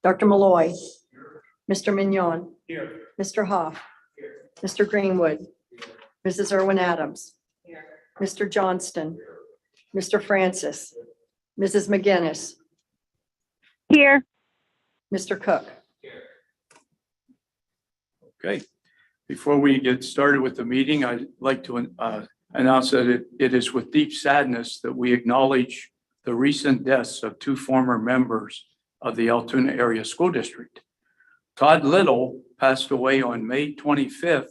Dr. Malloy. Mr. Mignon. Here. Mr. Hoff. Here. Mr. Greenwood. Mrs. Irwin Adams. Here. Mr. Johnston. Mr. Francis. Mrs. McGinnis. Here. Mr. Cook. Okay. Before we get started with the meeting, I'd like to announce that it is with deep sadness that we acknowledge the recent deaths of two former members of the Altoona Area School District. Todd Little passed away on May 25th,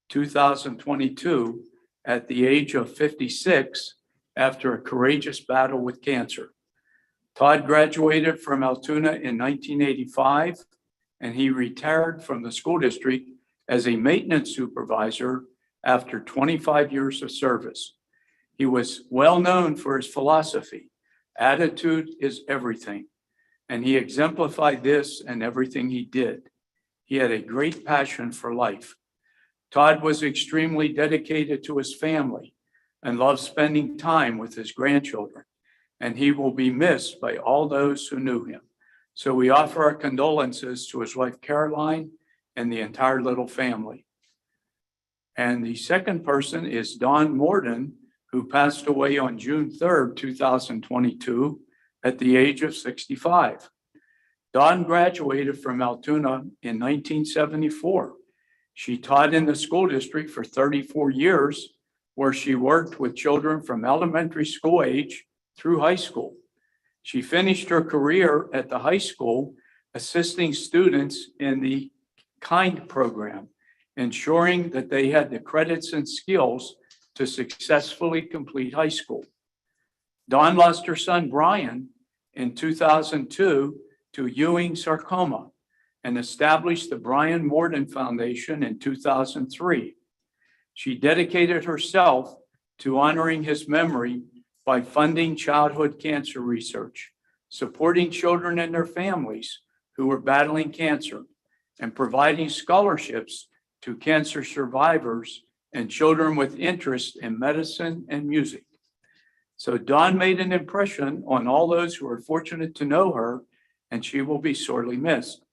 2022, at the age of 56 after a courageous battle with cancer. Todd graduated from Altoona in 1985, and he retired from the school district as a maintenance supervisor after 25 years of service. He was well known for his philosophy, attitude is everything, and he exemplified this in everything he did. He had a great passion for life. Todd was extremely dedicated to his family and loved spending time with his grandchildren, and he will be missed by all those who knew him. So we offer our condolences to his wife, Caroline, and the entire Little family. And the second person is Don Morden, who passed away on June 3rd, 2022, at the age of 65. Dawn graduated from Altoona in 1974. She taught in the school district for 34 years, where she worked with children from elementary school age through high school. She finished her career at the high school, assisting students in the KIND program, ensuring that they had the credits and skills to successfully complete high school. Dawn lost her son, Brian, in 2002 to Ewing sarcoma and established the Brian Morden Foundation in 2003. She dedicated herself to honoring his memory by funding childhood cancer research, supporting children and their families who were battling cancer, and providing scholarships to cancer survivors and children with interest in medicine and music. So Dawn made an impression on all those who were fortunate to know her, and she will be sorely missed.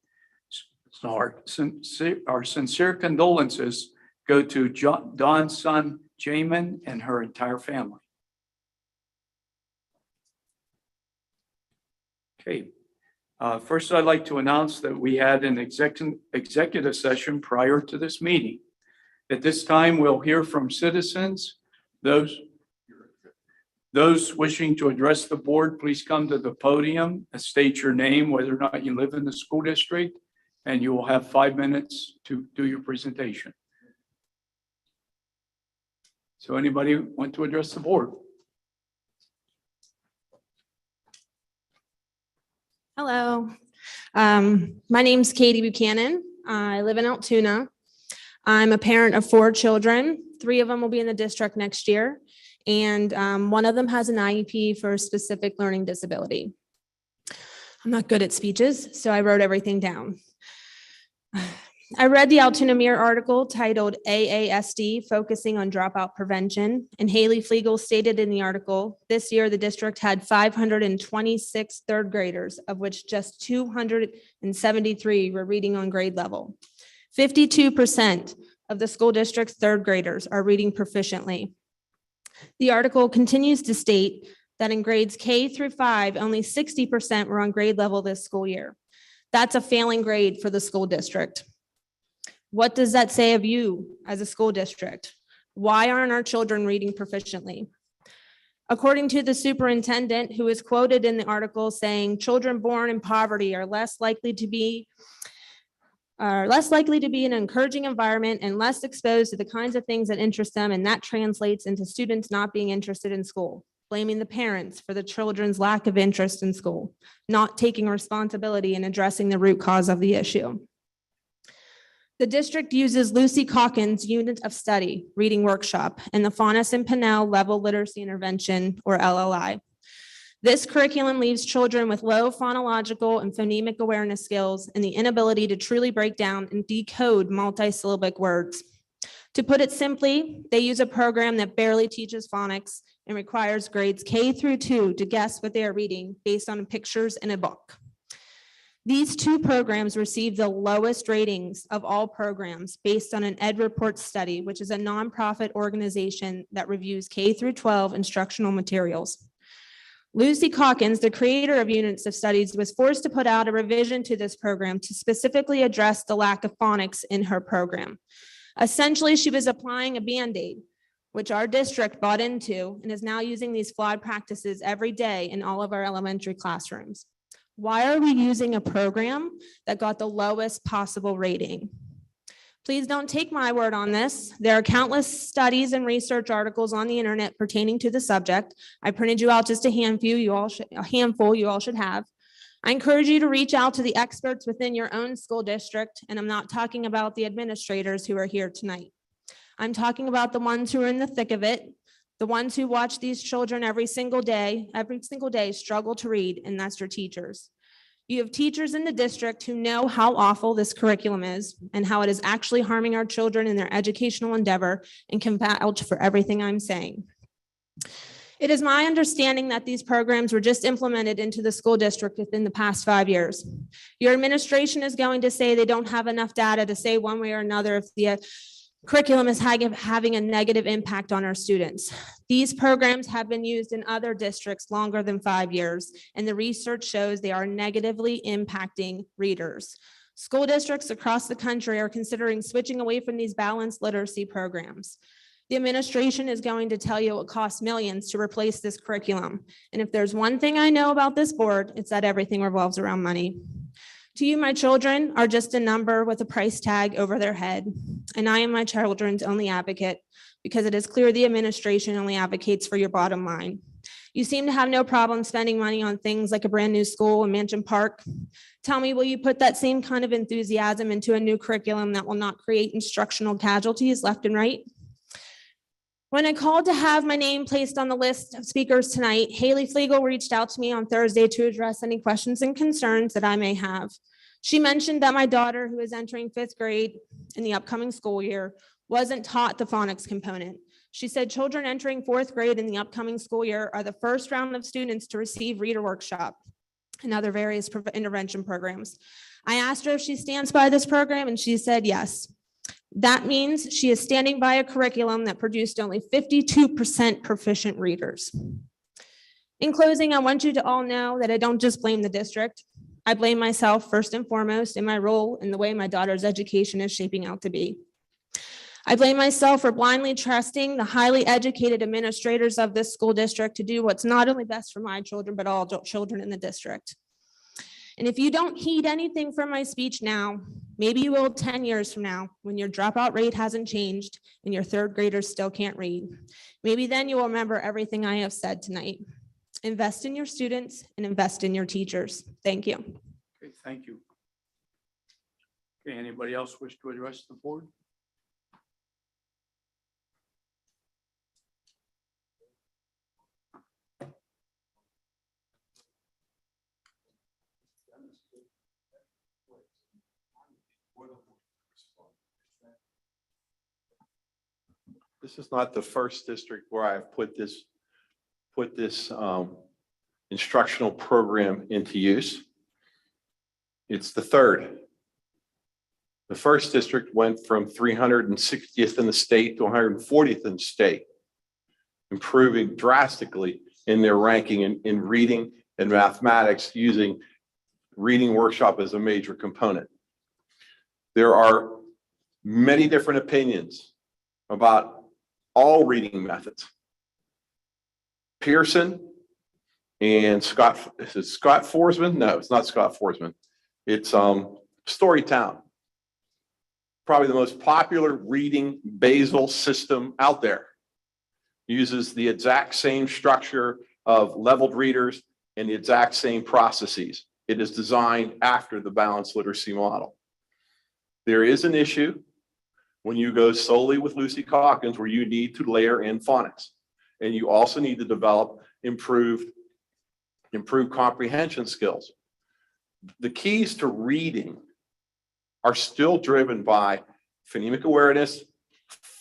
So our sincere condolences go to Dawn's son, Jamin, and her entire family. Okay. First, I'd like to announce that we had an executive session prior to this meeting. At this time, we'll hear from citizens. Those wishing to address the board, please come to the podium and state your name, whether or not you live in the school district, and you will have 5 minutes to do your presentation. So anybody want to address the board? Hello, my name's Katie Buchanan. I live in Altoona. I'm a parent of 4 children. 3 of them will be in the district next year. And one of them has an IEP for a specific learning disability. I'm not good at speeches, so I wrote everything down. I read the Altoona Mirror article titled AASD Focusing on Dropout Prevention, and Haley Flegel stated in the article, this year the district had 526 third graders, of which just 273 were reading on grade level. 52% of the school district's third graders are reading proficiently. The article continues to state that in grades K through 5, only 60% were on grade level this school year. That's a failing grade for the school district. What does that say of you as a school district? Why aren't our children reading proficiently? According to the superintendent, who is quoted in the article saying, children born in poverty are less likely to be in an encouraging environment and less exposed to the kinds of things that interest them, and that translates into students not being interested in school, blaming the parents for the children's lack of interest in school, not taking responsibility in addressing the root cause of the issue. The district uses Lucy Calkins' unit of study, reading workshop, and the Faunus and Pinnell level literacy intervention, or LLI. This curriculum leaves children with low phonological and phonemic awareness skills and the inability to truly break down and decode multisyllabic words. To put it simply, they use a program that barely teaches phonics and requires grades K through 2 to guess what they are reading based on pictures in a book. These two programs received the lowest ratings of all programs based on an Ed Report study, which is a nonprofit organization that reviews K through 12 instructional materials. Lucy Calkins, the creator of Units of Studies, was forced to put out a revision to this program to specifically address the lack of phonics in her program. Essentially, she was applying a Band-Aid, which our district bought into and is now using these flawed practices every day in all of our elementary classrooms. Why are we using a program that got the lowest possible rating? Please don't take my word on this. There are countless studies and research articles on the internet pertaining to the subject. I printed you out just a handful you all should have. I encourage you to reach out to the experts within your own school district, and I'm not talking about the administrators who are here tonight. I'm talking about the ones who are in the thick of it, the ones who watch these children every single day struggle to read, and that's your teachers. You have teachers in the district who know how awful this curriculum is and how it is actually harming our children in their educational endeavor and can vouch for everything I'm saying. It is my understanding that these programs were just implemented into the school district within the past 5 years. Your administration is going to say they don't have enough data to say one way or another if the curriculum is having a negative impact on our students. These programs have been used in other districts longer than 5 years, and the research shows they are negatively impacting readers. School districts across the country are considering switching away from these balanced literacy programs. The administration is going to tell you it costs millions to replace this curriculum. And if there's one thing I know about this board, it's that everything revolves around money. To you, my children are just a number with a price tag over their head. And I am my children's only advocate because it is clear the administration only advocates for your bottom line. You seem to have no problem spending money on things like a brand new school in Mansion Park. Tell me, will you put that same kind of enthusiasm into a new curriculum that will not create instructional casualties left and right? When I called to have my name placed on the list of speakers tonight, Haley Flegel reached out to me on Thursday to address any questions and concerns that I may have. She mentioned that my daughter, who is entering 5th grade in the upcoming school year, wasn't taught the phonics component. She said children entering 4th grade in the upcoming school year are the first round of students to receive reader workshop and other various intervention programs. I asked her if she stands by this program, and she said yes. That means she is standing by a curriculum that produced only 52% proficient readers. In closing, I want you to all know that I don't just blame the district. I blame myself first and foremost in my role in the way my daughter's education is shaping out to be. I blame myself for blindly trusting the highly educated administrators of this school district to do what's not only best for my children, but all children in the district. And if you don't heed anything from my speech now, maybe you will 10 years from now when your dropout rate hasn't changed and your 3rd graders still can't read. Maybe then you will remember everything I have said tonight. Invest in your students and invest in your teachers. Thank you. Okay, thank you. Okay, anybody else wish to address the board? This is not the first district where I've put this instructional program into use. It's the third. The first district went from 360th in the state to 140th in the state, improving drastically in their ranking in reading and mathematics using reading workshop as a major component. There are many different opinions about all reading methods. Pearson and Scott, is it Scott Forsman? No, it's not Scott Forsman. It's Storytown. Probably the most popular reading basal system out there. Uses the exact same structure of leveled readers and the exact same processes. It is designed after the balanced literacy model. There is an issue when you go solely with Lucy Calkins where you need to layer in phonics. And you also need to develop improved improve comprehension skills. The keys to reading are still driven by phonemic awareness,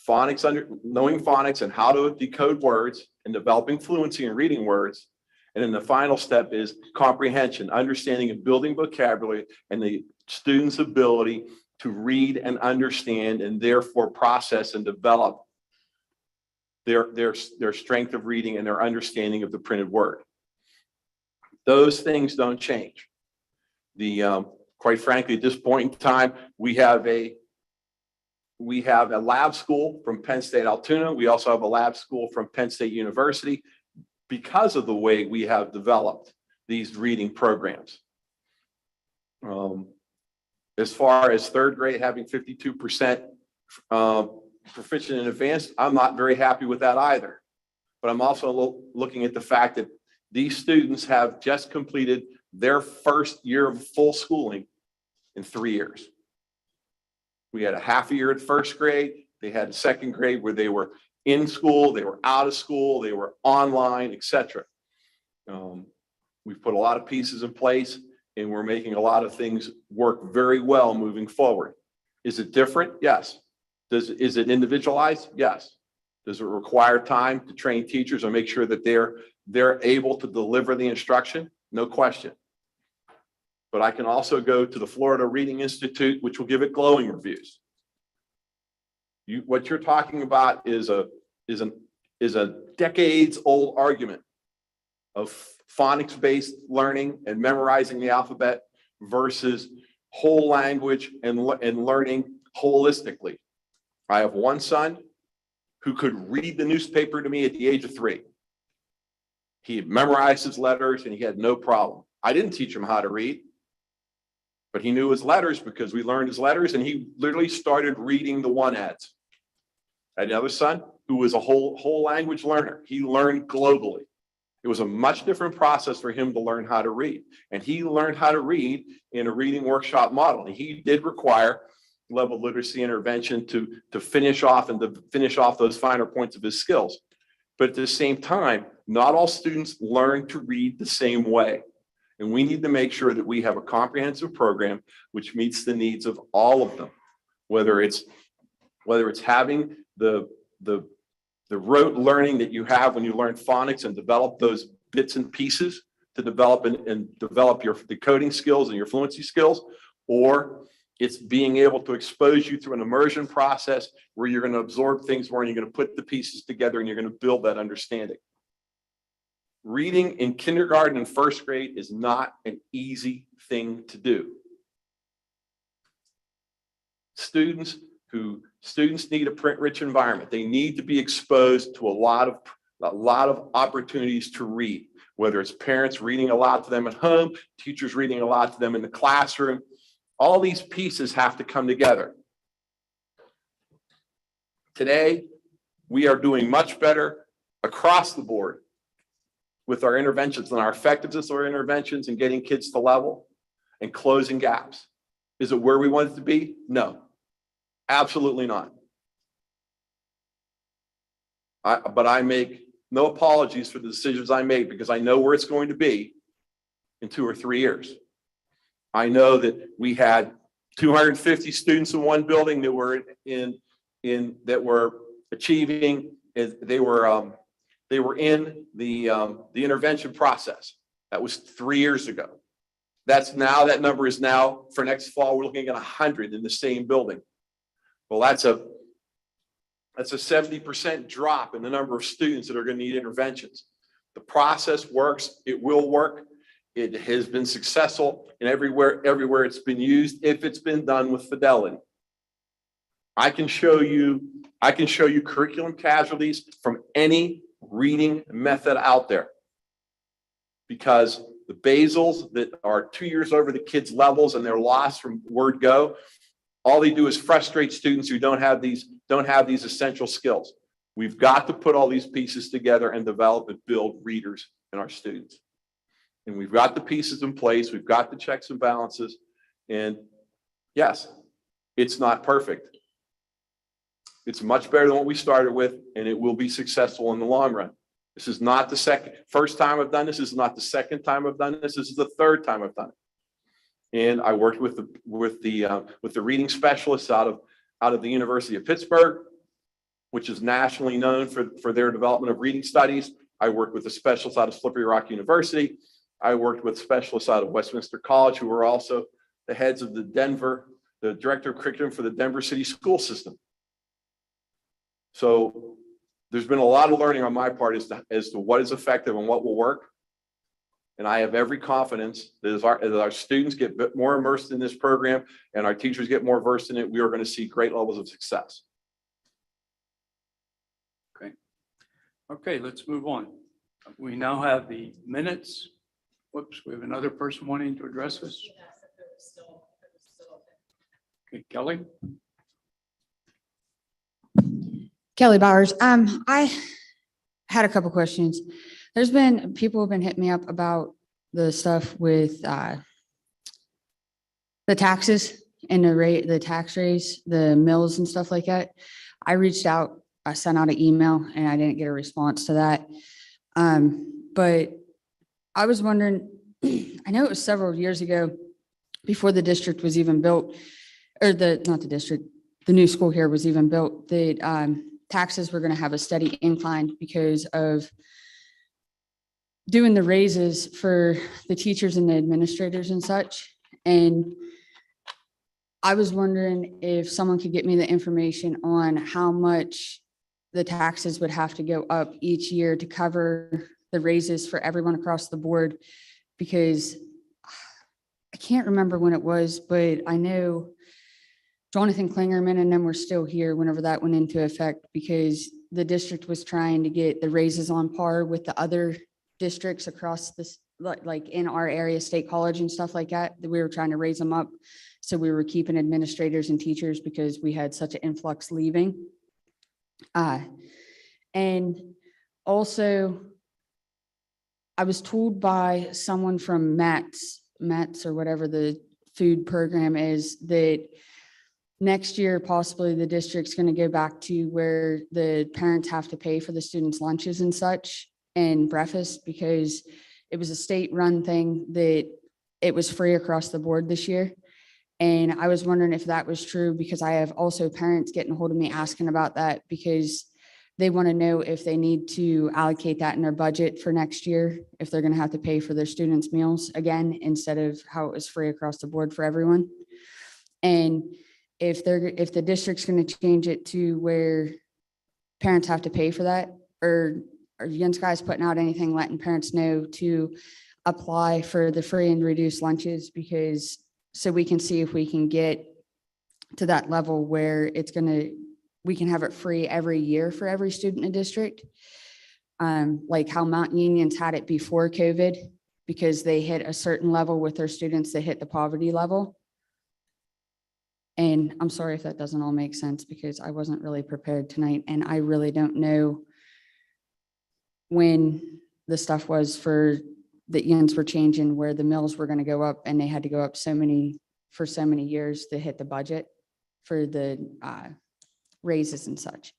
phonics, knowing phonics and how to decode words, and developing fluency in reading words. And then the final step is comprehension, understanding and building vocabulary, and the student's ability to read and understand, and therefore process and develop their strength of reading and their understanding of the printed word. Those things don't change. Quite frankly, at this point in time, we have a lab school from Penn State Altoona. We also have a lab school from Penn State University, because of the way we have developed these reading programs. As far as third grade having 52% proficient in advanced, I'm not very happy with that either. But I'm also looking at the fact that these students have just completed their first year of full schooling in 3 years. We had a half a year at first grade. They had a second grade where they were in school, they were out of school, they were online, etc. We've put a lot of pieces in place, and we're making a lot of things work very well moving forward. Is it different? Yes. Is it individualized? Yes. Does it require time to train teachers and make sure that they're able to deliver the instruction? No question. But I can also go to the Florida Reading Institute, which will give it glowing reviews. What you're talking about is a decades-old argument of phonics-based learning and memorizing the alphabet versus whole language and learning holistically. I have one son who could read the newspaper to me at the age of 3. He had memorized his letters and he had no problem. I didn't teach him how to read, but he knew his letters because we learned his letters, and he literally started reading the one ads. I had another son who was a whole language learner. He learned globally. It was a much different process for him to learn how to read. And he learned how to read in a reading workshop model. And he did require level of literacy intervention to finish off those finer points of his skills. But at the same time, not all students learn to read the same way. And we need to make sure that we have a comprehensive program which meets the needs of all of them, whether it's having the rote learning that you have when you learn phonics and develop those bits and pieces to develop and develop your decoding skills and your fluency skills, or it's being able to expose you through an immersion process where you're going to absorb things more and you're going to put the pieces together and you're going to build that understanding. Reading in kindergarten and first grade is not an easy thing to do. Students need a print-rich environment. They need to be exposed to a lot of opportunities to read, whether it's parents reading a lot to them at home, teachers reading a lot to them in the classroom. All these pieces have to come together. Today, we are doing much better across the board with our interventions and our effectiveness of our interventions and getting kids to level and closing gaps. Is it where we want it to be? No, absolutely not. But I make no apologies for the decisions I made because I know where it's going to be in 2 or 3 years. I know that we had 250 students in one building that were achieving. They were in the intervention process. That was 3 years ago. That number is now, for next fall, we're looking at 100 in the same building. Well, that's a 70% drop in the number of students that are going to need interventions. The process works. It will work. It has been successful in everywhere it's been used, if it's been done with fidelity. I can show you curriculum casualties from any reading method out there, because the basals that are 2 years over the kids' levels and they're lost from word go, all they do is frustrate students who don't have these essential skills. We've got to put all these pieces together and develop and build readers in our students. And we've got the pieces in place. We've got the checks and balances. And yes, it's not perfect. It's much better than what we started with, and it will be successful in the long run. This is not the first time I've done this. This is not the second time I've done this. This is the third time I've done it. And I worked with the reading specialists out of the University of Pittsburgh, which is nationally known for their development of reading studies. I worked with the specialists out of Slippery Rock University. I worked with specialists out of Westminster College, who were also the heads of the director of curriculum for the Denver City School System. So there's been a lot of learning on my part as to what is effective and what will work. And I have every confidence that as our students get a bit more immersed in this program and our teachers get more versed in it, we are going to see great levels of success. Okay, let's move on. We now have the minutes. Whoops, we have another person wanting to address us. Okay, Kelly. Kelly Bowers. I had a couple questions. There's been people have been hitting me up about the stuff with the taxes and the tax raise, the mills and stuff like that. I reached out, I sent out an email and I didn't get a response to that. But I was wondering, I know it was several years ago before the district was even built, or not the district, the new school here was even built, that taxes were going to have a steady incline because of doing the raises for the teachers and the administrators and such. And I was wondering if someone could get me the information on how much the taxes would have to go up each year to cover the raises for everyone across the board, because I can't remember when it was, but I know Jonathan Klingerman and them were still here whenever that went into effect, because the district was trying to get the raises on par with the other districts across this, like in our area, State College and stuff like that, that we were trying to raise them up. So we were keeping administrators and teachers because we had such an influx leaving. And also I was told by someone from Matt's or whatever the food program is, that next year, possibly the district's going to go back to where the parents have to pay for the students' lunches and such and breakfast, because it was a state-run thing that it was free across the board this year. And I was wondering if that was true, because I have also parents getting a hold of me asking about that, because they want to know if they need to allocate that in their budget for next year, if they're going to have to pay for their students' meals again, instead of how it was free across the board for everyone. And if the district's going to change it to where parents have to pay for that, or are you guys putting out anything letting parents know to apply for the free and reduced lunches, because so we can see if we can get to that level where we can have it free every year for every student in the district, like how Mount Union's had it before COVID, because they hit a certain level with their students, they hit the poverty level. And I'm sorry if that doesn't all make sense, because I wasn't really prepared tonight, and I really don't know when the stuff was for the ends were changing, where the mills were going to go up, and they had to go up for so many years to hit the budget for the raises and such.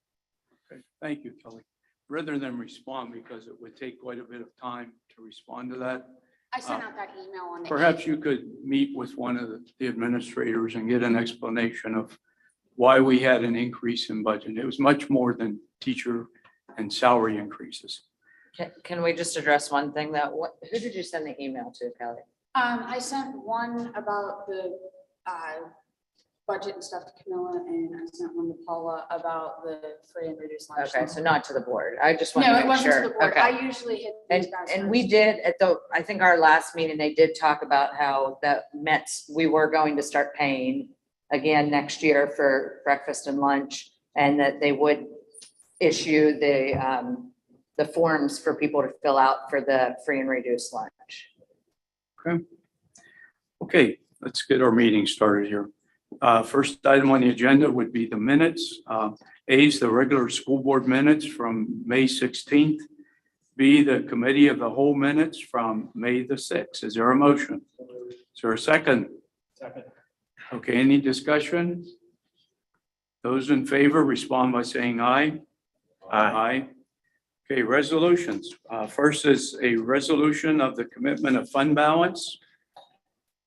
Okay, thank you, Kelly. Rather than respond, because it would take quite a bit of time to respond to that, I sent out that email on the. perhaps you could meet with one of the administrators and get an explanation of why we had an increase in budget. It was much more than teacher and salary increases. Can we just address one thing though? Who did you send the email to, Kelly? I sent one about the budget and stuff to Camilla, and I sent one to Paula about the free and reduced lunch. Okay, so not to the board. I just want to No, it make wasn't to sure. the board. Okay. I usually hit these guys And first. we did I think our last meeting, they did talk about how that we were going to start paying again next year for breakfast and lunch, and that they would issue the forms for people to fill out for the free and reduced lunch. Okay, let's get our meeting started here. First item on the agenda would be the minutes. A is the regular school board minutes from May 16th. B, the committee of the whole minutes from May the 6th. Is there a motion? Is there a second? Second. Okay, any discussion? Those in favor respond by saying aye. Aye. Okay, resolutions. First is a resolution of the commitment of fund balance.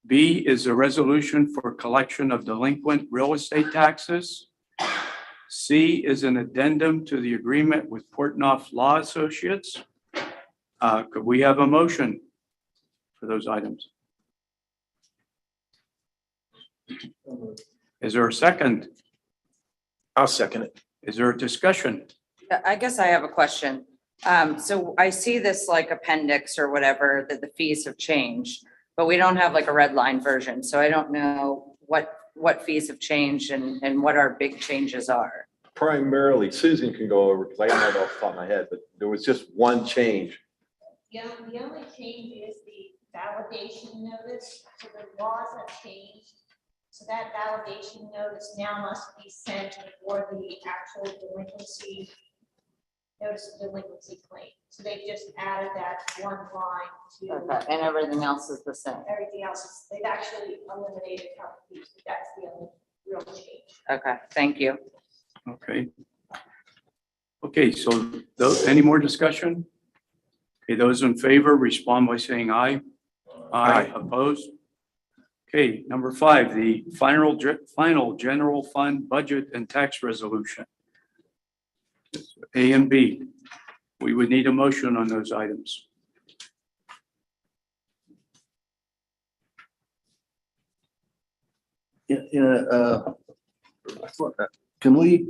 B is a resolution for collection of delinquent real estate taxes. C is an addendum to the agreement with Portnoy Law Associates. Could we have a motion for those items? Is there a second? I'll second it. Is there a discussion? I guess I have a question. So I see this like appendix or whatever, that the fees have changed, but we don't have like a red line version. So I don't know what fees have changed and what our big changes are. Primarily, Susan can go over, because I don't know it off the top of my head, but there was just one change. The only change is the validation notice, so the laws have changed. So that validation notice now must be sent before the actual delinquency, notice of delinquency claim. So they just added that one line to Okay, and everything else is the same. everything else. They've actually eliminated a couple fees, but that's the only real change. Okay, thank you. Okay. Okay, so any more discussion? Okay, those in favor respond by saying aye. Aye. Opposed? Okay, number 5, the final general fund budget and tax resolution. A and B. We would need a motion on those items. Can we,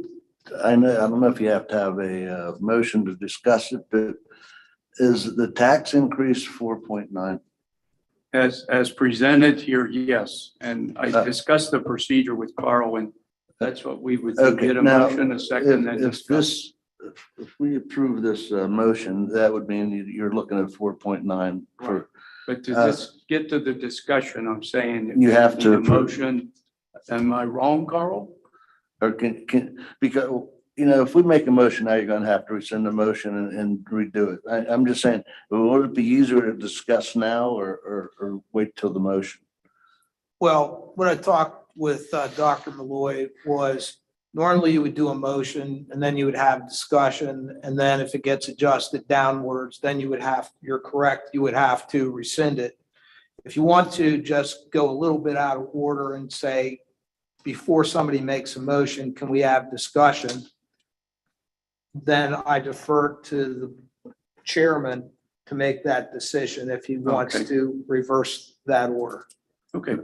I don't know if you have to have a motion to discuss it, but is the tax increase 4.9? As presented here, yes. And I discussed the procedure with Carl, and that's what we would do. Okay, Get a now, motion, a second, and If discuss. if we approve this motion, that would mean you're looking at 4.9 for, But to just get to the discussion, I'm saying. if You have need to a approve. motion. Am I wrong, Carl? or because, if we make a motion now, you're gonna have to rescind the motion and redo it. I'm just saying, would it be easier to discuss now or wait till the motion? Well, what I talked with Dr. Malloy was normally you would do a motion and then you would have discussion. And then if it gets adjusted downwards, then you're correct, you would have to rescind it. If you want to just go a little bit out of order and say, before somebody makes a motion, can we have discussion? Then I defer to the chairman to make that decision if he wants Okay. to reverse that order. Okay.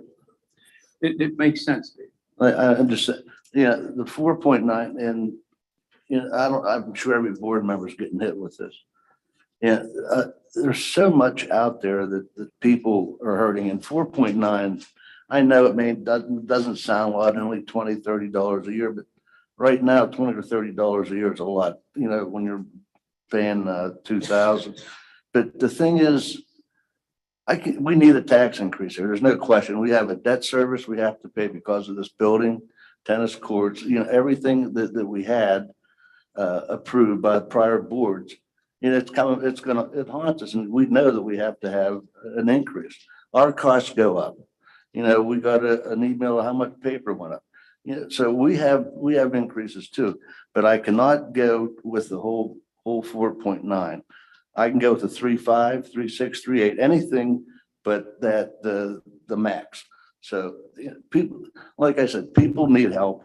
It makes sense. I'm just saying, the 4.9 and, I'm sure every board member is getting hit with this. Yeah, there's so much out there that people are hurting, and 4.9, I know it doesn't sound a lot, only $20, $30 a year, but right now, $20 to $30 a year is a lot, when you're paying $2,000. But the thing is, we need a tax increase here. There's no question. We have a debt service we have to pay because of this building, tennis courts, everything that we had approved by prior boards. It haunts us, and we know that we have to have an increase. Our costs go up. We got an email of how much paper went up. So we have increases too, but I cannot go with the whole 4.9. I can go with the 3.5, 3.6, 3.8, anything but that the max. So people, like I said, people need help,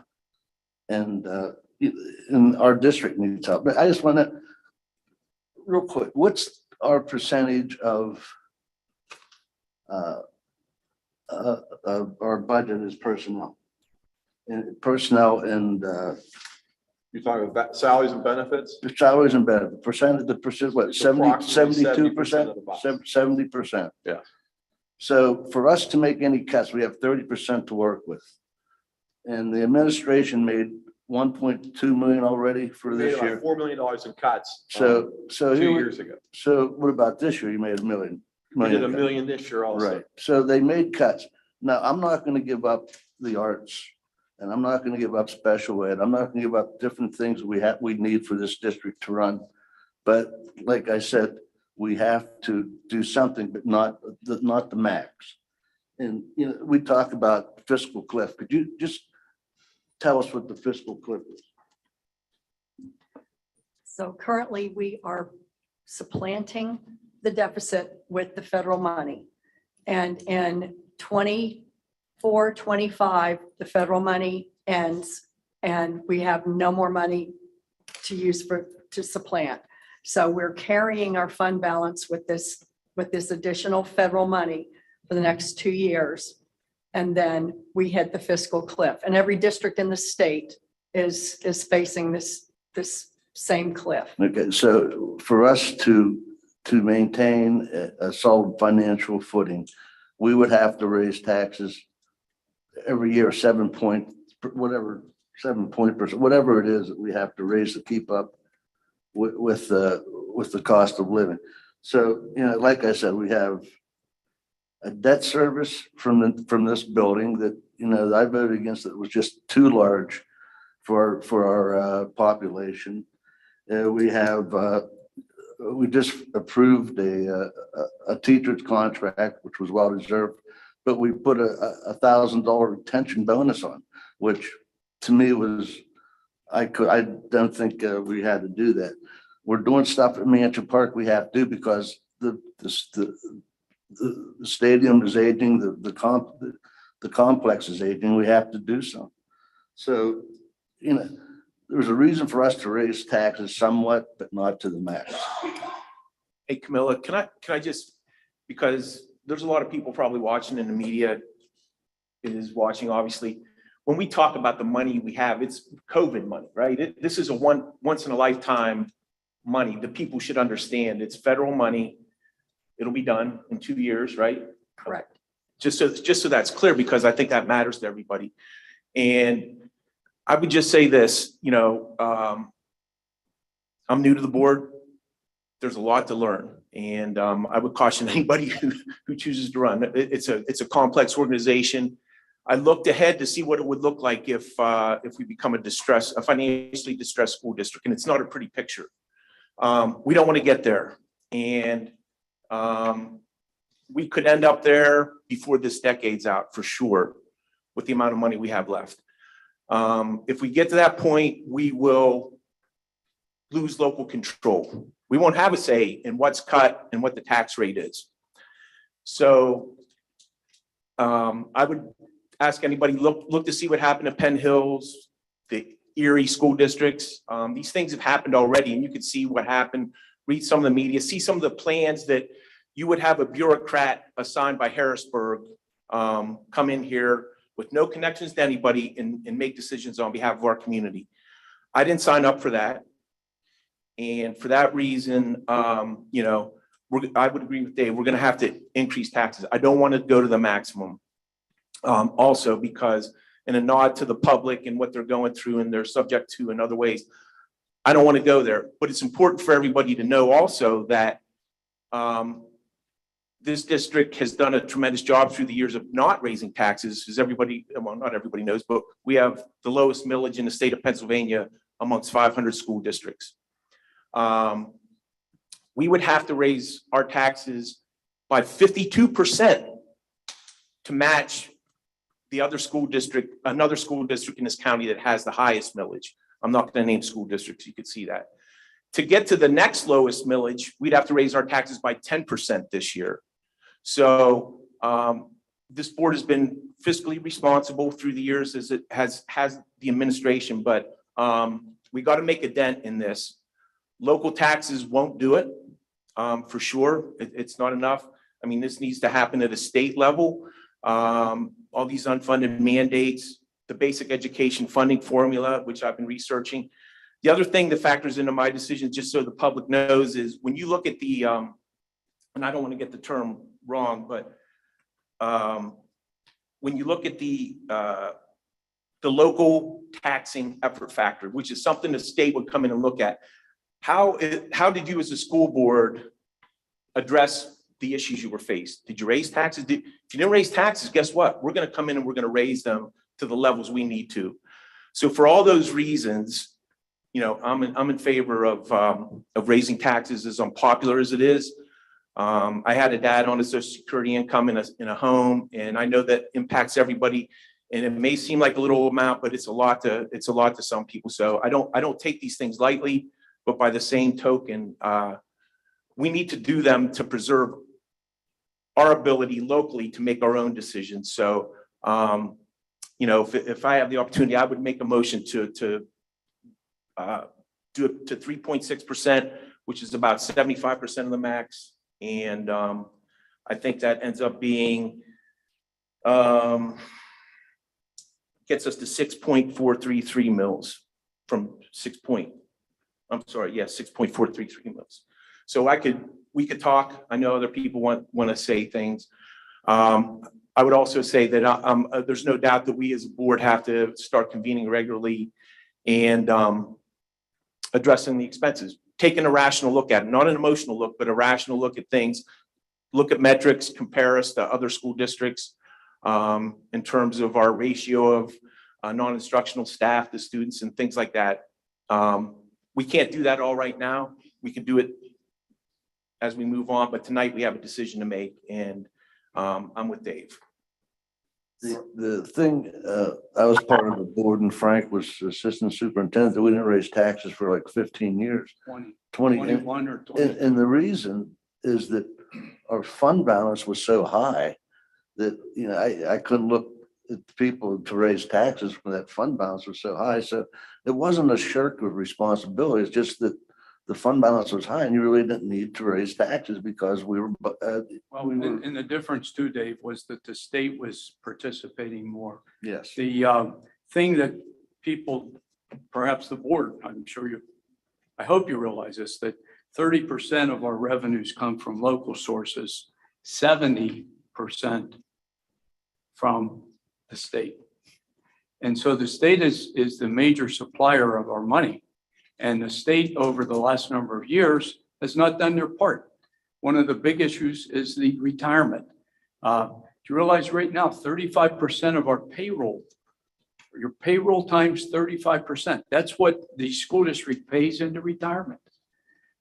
and our district needs help. But I just want to, real quick, what's our percentage of our budget is personnel? And personnel and You're talking about salaries and benefits? the salaries and benefits, what, It's approximately 72%? 70% of the budget. 70%. Yeah. So for us to make any cuts, we have 30% to work with. And the administration made 1.2 million already for We made this about year. $4 million in cuts. So 2 here we- years ago. so what about this year? You made $1 million. We did $1 million this year also. Right. So they made cuts. Now, I'm not going to give up the arts, and I'm not going to give up special ed. I'm not going to give up different things we need for this district to run. But like I said, we have to do something, but not the max. And, we talk about fiscal cliff. Could you just tell us what the fiscal cliff is? So currently, we are supplanting the deficit with the federal money. And in 24, 25, the federal money ends and we have no more money to use to supplant. So we're carrying our fund balance with this additional federal money for the next 2 years. And then we hit the fiscal cliff. And every district in the state is facing this same cliff. Okay, so for us to maintain a solid financial footing, we would have to raise taxes every year, 7 point, whatever, 7 point percent, whatever it is that we have to raise to keep up with the cost of living. So, like I said, we have a debt service from this building that, I voted against. It was just too large for our population. We just approved a teacher's contract, which was well deserved, but we put a $1,000 retention bonus on, which to me was, I don't think we had to do that. We're doing stuff at Mansion Park we have to do because the stadium is aging, the complex is aging. We have to do something. So, there's a reason for us to raise taxes somewhat, but not to the max. Hey, Camilla, can I just, because there's a lot of people probably watching, and the media is watching, obviously. When we talk about the money we have, it's COVID money, right? This is a once in a lifetime money that people should understand. It's federal money. It'll be done in 2 years, right? Correct. Just so that's clear, because I think that matters to everybody. And I would just say this, I'm new to the board. There's a lot to learn. And I would caution anybody who chooses to run. It's a complex organization. I looked ahead to see what it would look like if we become a financially distressed school district, and it's not a pretty picture. We don't want to get there. And we could end up there before this decade's out, for sure, with the amount of money we have left. If we get to that point, we will lose local control. We won't have a say in what's cut and what the tax rate is. So I would ask anybody, look to see what happened at Penn Hills, the Erie school districts. These things have happened already, and you can see what happened. Read some of the media, see some of the plans that you would have a bureaucrat assigned by Harrisburg come in here with no connections to anybody and make decisions on behalf of our community. I didn't sign up for that. And for that reason, I would agree with Dave. We're going to have to increase taxes. I don't want to go to the maximum. Also, because in a nod to the public and what they're going through and they're subject to in other ways, I don't want to go there. But it's important for everybody to know also that this district has done a tremendous job through the years of not raising taxes, as everybody, well, not everybody knows, but we have the lowest millage in the state of Pennsylvania amongst 500 school districts. We would have to raise our taxes by 52% to match the other school district, another school district in this county that has the highest millage. I'm not going to name school districts, you could see that. To get to the next lowest millage, we'd have to raise our taxes by 10% this year. So this board has been fiscally responsible through the years as it has the administration, but we got to make a dent in this. Local taxes won't do it, for sure. It's not enough. I mean, this needs to happen at a state level. All these unfunded mandates, the basic education funding formula, which I've been researching. The other thing that factors into my decision, just so the public knows, is when you look at the, and I don't want to get the term wrong, but when you look at the local taxing effort factor, which is something the state would come in and look at, how did you as a school board address the issues you were faced? Did you raise taxes? If you didn't raise taxes, guess what? We're going to come in and we're going to raise them to the levels we need to. So for all those reasons, I'm in favor of raising taxes, as unpopular as it is. I had a dad on a Social Security income in a home, and I know that impacts everybody. And it may seem like a little amount, but it's a lot to some people. So I don't take these things lightly. but by the same token, we need to do them to preserve our ability locally to make our own decisions. So, if I have the opportunity, I would make a motion to do it to 3.6%, which is about 75% of the max. And I think that ends up being, gets us to 6.433 mils from 6.433 mils. So we could talk. I know other people want to say things. I would also say that there's no doubt that we as a board have to start convening regularly and addressing the expenses, taking a rational look at it, not an emotional look, but a rational look at things, look at metrics, compare us to other school districts in terms of our ratio of non-instructional staff to students and things like that. We can't do that all right now. We can do it as we move on, but tonight we have a decision to make, and I'm with Dave. The thing, I was part of the board and Frank was assistant superintendent, that we didn't raise taxes for like 15 years. 21 or 20. And the reason is that our fund balance was so high that, I couldn't look at people to raise taxes when that fund balance was so high. So it wasn't a shirk of responsibility. It's just that the fund balance was high and you really didn't need to raise taxes because we were. And the difference too, Dave, was that the state was participating more. Yes. The thing that people, perhaps the board, I hope you realize this, that 30% of our revenues come from local sources, 70% from the state. And so the state is the major supplier of our money. And the state over the last number of years has not done their part. One of the big issues is the retirement. Do you realize right now, 35% of our payroll, your payroll times 35%, that's what the school district pays into retirement.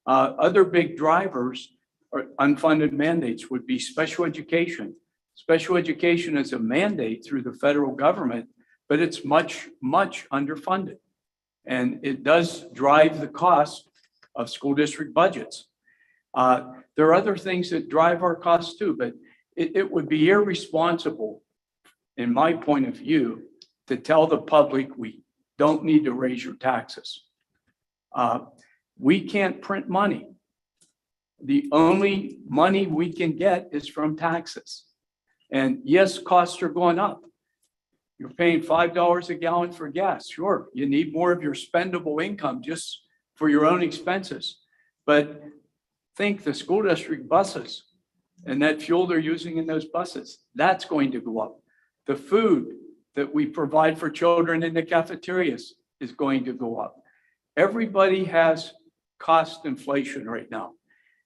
Other big drivers or unfunded mandates would be special education. Special education is a mandate through the federal government, but it's much, much underfunded. And it does drive the cost of school district budgets. There are other things that drive our costs too, but it would be irresponsible, in my point of view, to tell the public we don't need to raise your taxes. We can't print money. The only money we can get is from taxes. And yes, costs are going up. You're paying $5 a gallon for gas. Sure, you need more of your spendable income just for your own expenses. But think the school district buses and that fuel they're using in those buses, that's going to go up. The food that we provide for children in the cafeterias is going to go up. Everybody has cost inflation right now.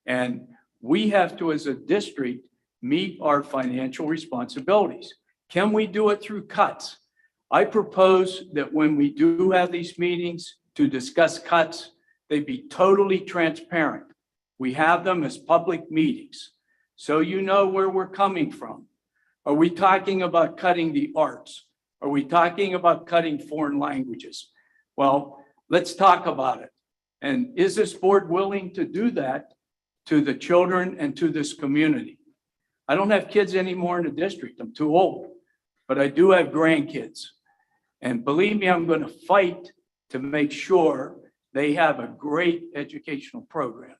And we have to, as a district, meet our financial responsibilities. Can we do it through cuts? I propose that when we do have these meetings to discuss cuts, they be totally transparent. We have them as public meetings, so you know where we're coming from. Are we talking about cutting the arts? Are we talking about cutting foreign languages? Well, let's talk about it. And is this board willing to do that to the children and to this community? I don't have kids anymore in the district. I'm too old. But I do have grandkids. And believe me, I'm going to fight to make sure they have a great educational program.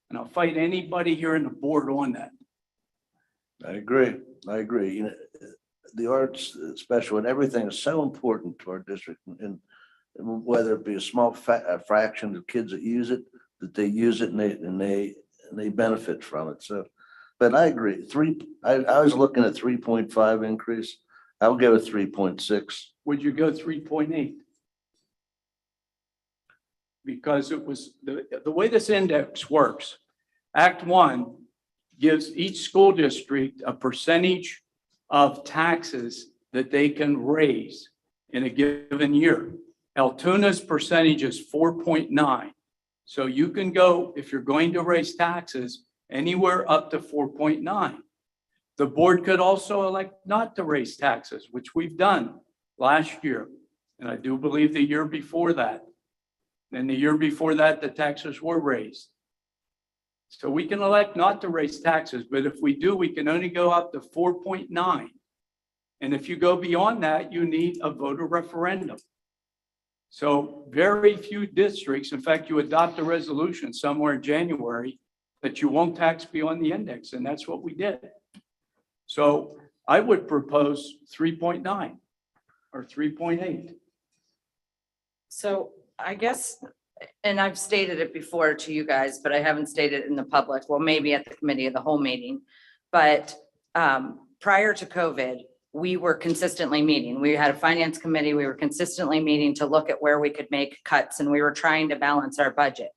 And I'll fight anybody here in the board on that. I agree. The arts, special and everything is so important to our district, and whether it be a small fraction of kids that use it, that they use it and they benefit from it. So, but I agree. I was looking at 3.5 increase. I'll give it 3.6. Would you go 3.8? Because it was the way this index works. Act 1 gives each school district a percentage of taxes that they can raise in a given year. Altoona's percentage is 4.9. So you can go, if you're going to raise taxes, anywhere up to 4.9. The board could also elect not to raise taxes, which we've done last year. And I do believe the year before that. Then the year before that, the taxes were raised. So we can elect not to raise taxes, but if we do, we can only go up to 4.9. And if you go beyond that, you need a voter referendum. So very few districts, in fact, you adopt a resolution somewhere in January that you won't tax beyond the index, and that's what we did. So I would propose 3.9 or 3.8. So I guess, and I've stated it before to you guys, but I haven't stated it in the public, well, maybe at the committee of the whole meeting. But prior to COVID, we were consistently meeting. We had a finance committee. We were consistently meeting to look at where we could make cuts, and we were trying to balance our budget.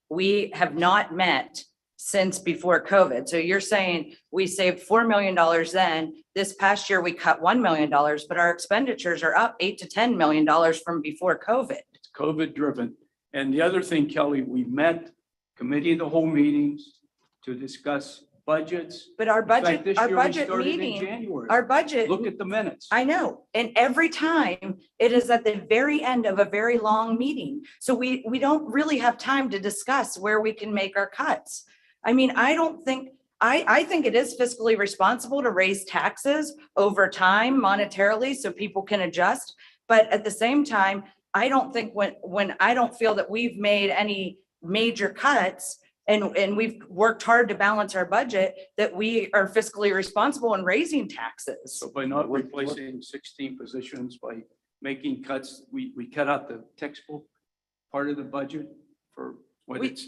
We have not met since before COVID. So you're saying we saved $4 million then. This past year, we cut $1 million, but our expenditures are up $8 to $10 million from before COVID. It's COVID driven. And the other thing, Kelly, we met committee of the whole meetings to discuss budgets. But our In fact, budget, this our year we budget started in meeting, January. our budget. Look at the minutes. I know. And every time it is at the very end of a very long meeting. So we don't really have time to discuss where we can make our cuts. I mean, I think it is fiscally responsible to raise taxes over time monetarily so people can adjust. But at the same time, I don't think when I don't feel that we've made any major cuts and we've worked hard to balance our budget, that we are fiscally responsible in raising taxes. So by not replacing 16 positions, by making cuts, we cut out the textbook part of the budget for what it's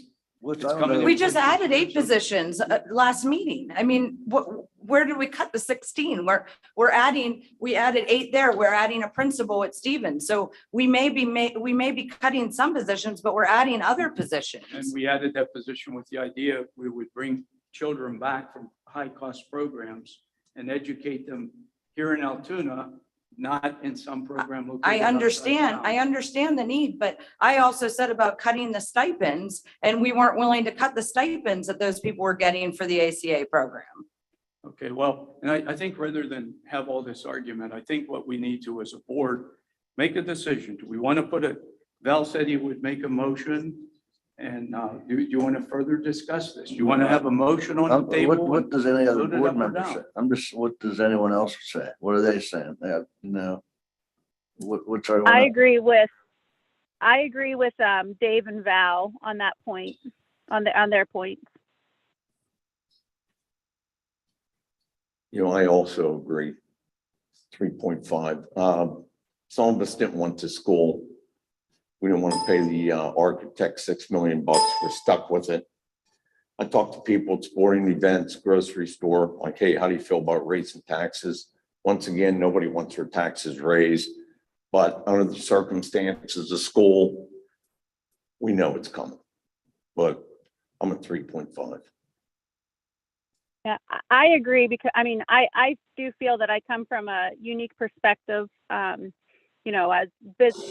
coming in. We just added 8 positions last meeting. I mean, where did we cut the 16? We added 8 there. We're adding a principal at Stevens. So we may be cutting some positions, but we're adding other positions. And we added that position with the idea we would bring children back from high cost programs and educate them here in Altoona, not in some program. I located understand outside town. the need, but I also said about cutting the stipends, and we weren't willing to cut the stipends that those people were getting for the ACA program. Okay, well, and I think rather than have all this argument, I think what we need to, as a board, make a decision. Do we want to put Val said he would make a motion, and do you want to further discuss this? Do you want to have a motion on the table? What does any other Vote it board up or member down? say? What does anyone else say? What are they saying? They have, what's our? I agree with Dave and Val on that point, on their points. I also agree. 3.5. Some of us didn't want to school. We didn't want to pay the architect $6 million. We're stuck with it. I talked to people at sporting events, grocery store, like, hey, how do you feel about raising taxes? Once again, nobody wants their taxes raised, but under the circumstances of school, we know it's coming. But I'm at 3.5. Yeah, I agree because I do feel that I come from a unique perspective. As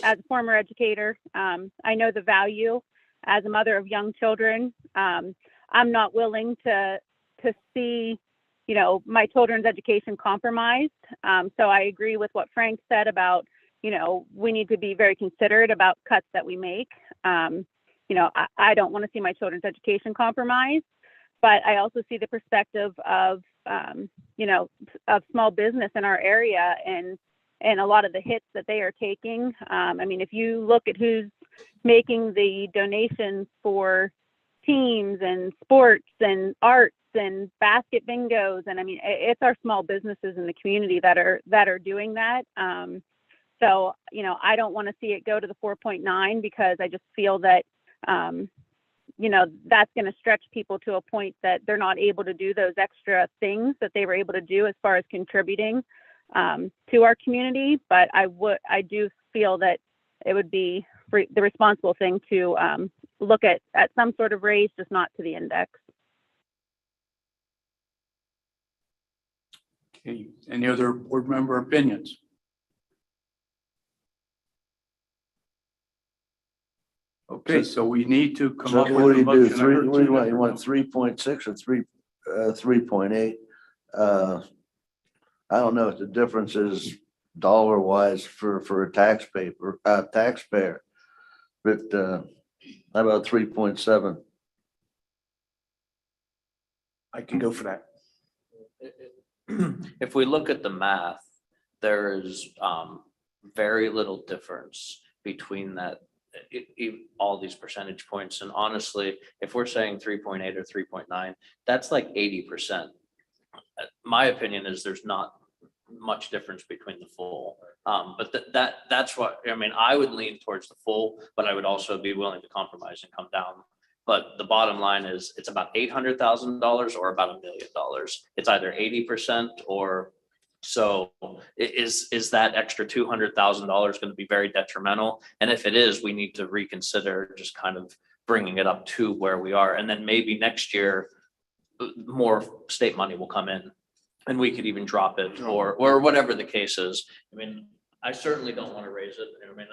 a former educator, I know the value as a mother of young children. I'm not willing to see, my children's education compromised. So I agree with what Frank said about, we need to be very considerate about cuts that we make. I don't want to see my children's education compromised, but I also see the perspective of, of small business in our area and a lot of the hits that they are taking. If you look at who's making the donations for teams and sports and arts and basket bingos, and it's our small businesses in the community that are doing that. So, I don't want to see it go to the 4.9 because I just feel that, that's going to stretch people to a point that they're not able to do those extra things that they were able to do as far as contributing to our community. But I do feel that it would be the responsible thing to look at some sort of raise, just not to the index. Okay, any other board member opinions? Okay, so we need to come So up what with do a you do? motion. I heard What do you two want? You want different 3.6 or 3.8? I don't know what the difference is dollar wise for a taxpayer, but How about 3.7? I can go for that. If we look at the math, there is very little difference between that, all these percentage points. And honestly, if we're saying 3.8 or 3.9, that's like 80%. My opinion is there's not much difference between the full. But that's what, I mean, I would lean towards the full, but I would also be willing to compromise and come down. But the bottom line is it's about $800,000 or about $1 million. It's either 80% or so. Is that extra $200,000 going to be very detrimental? And if it is, we need to reconsider just kind of bringing it up to where we are. And then maybe next year, more state money will come in and we could even drop it or whatever the case is. I mean, I certainly don't want to raise it. I mean,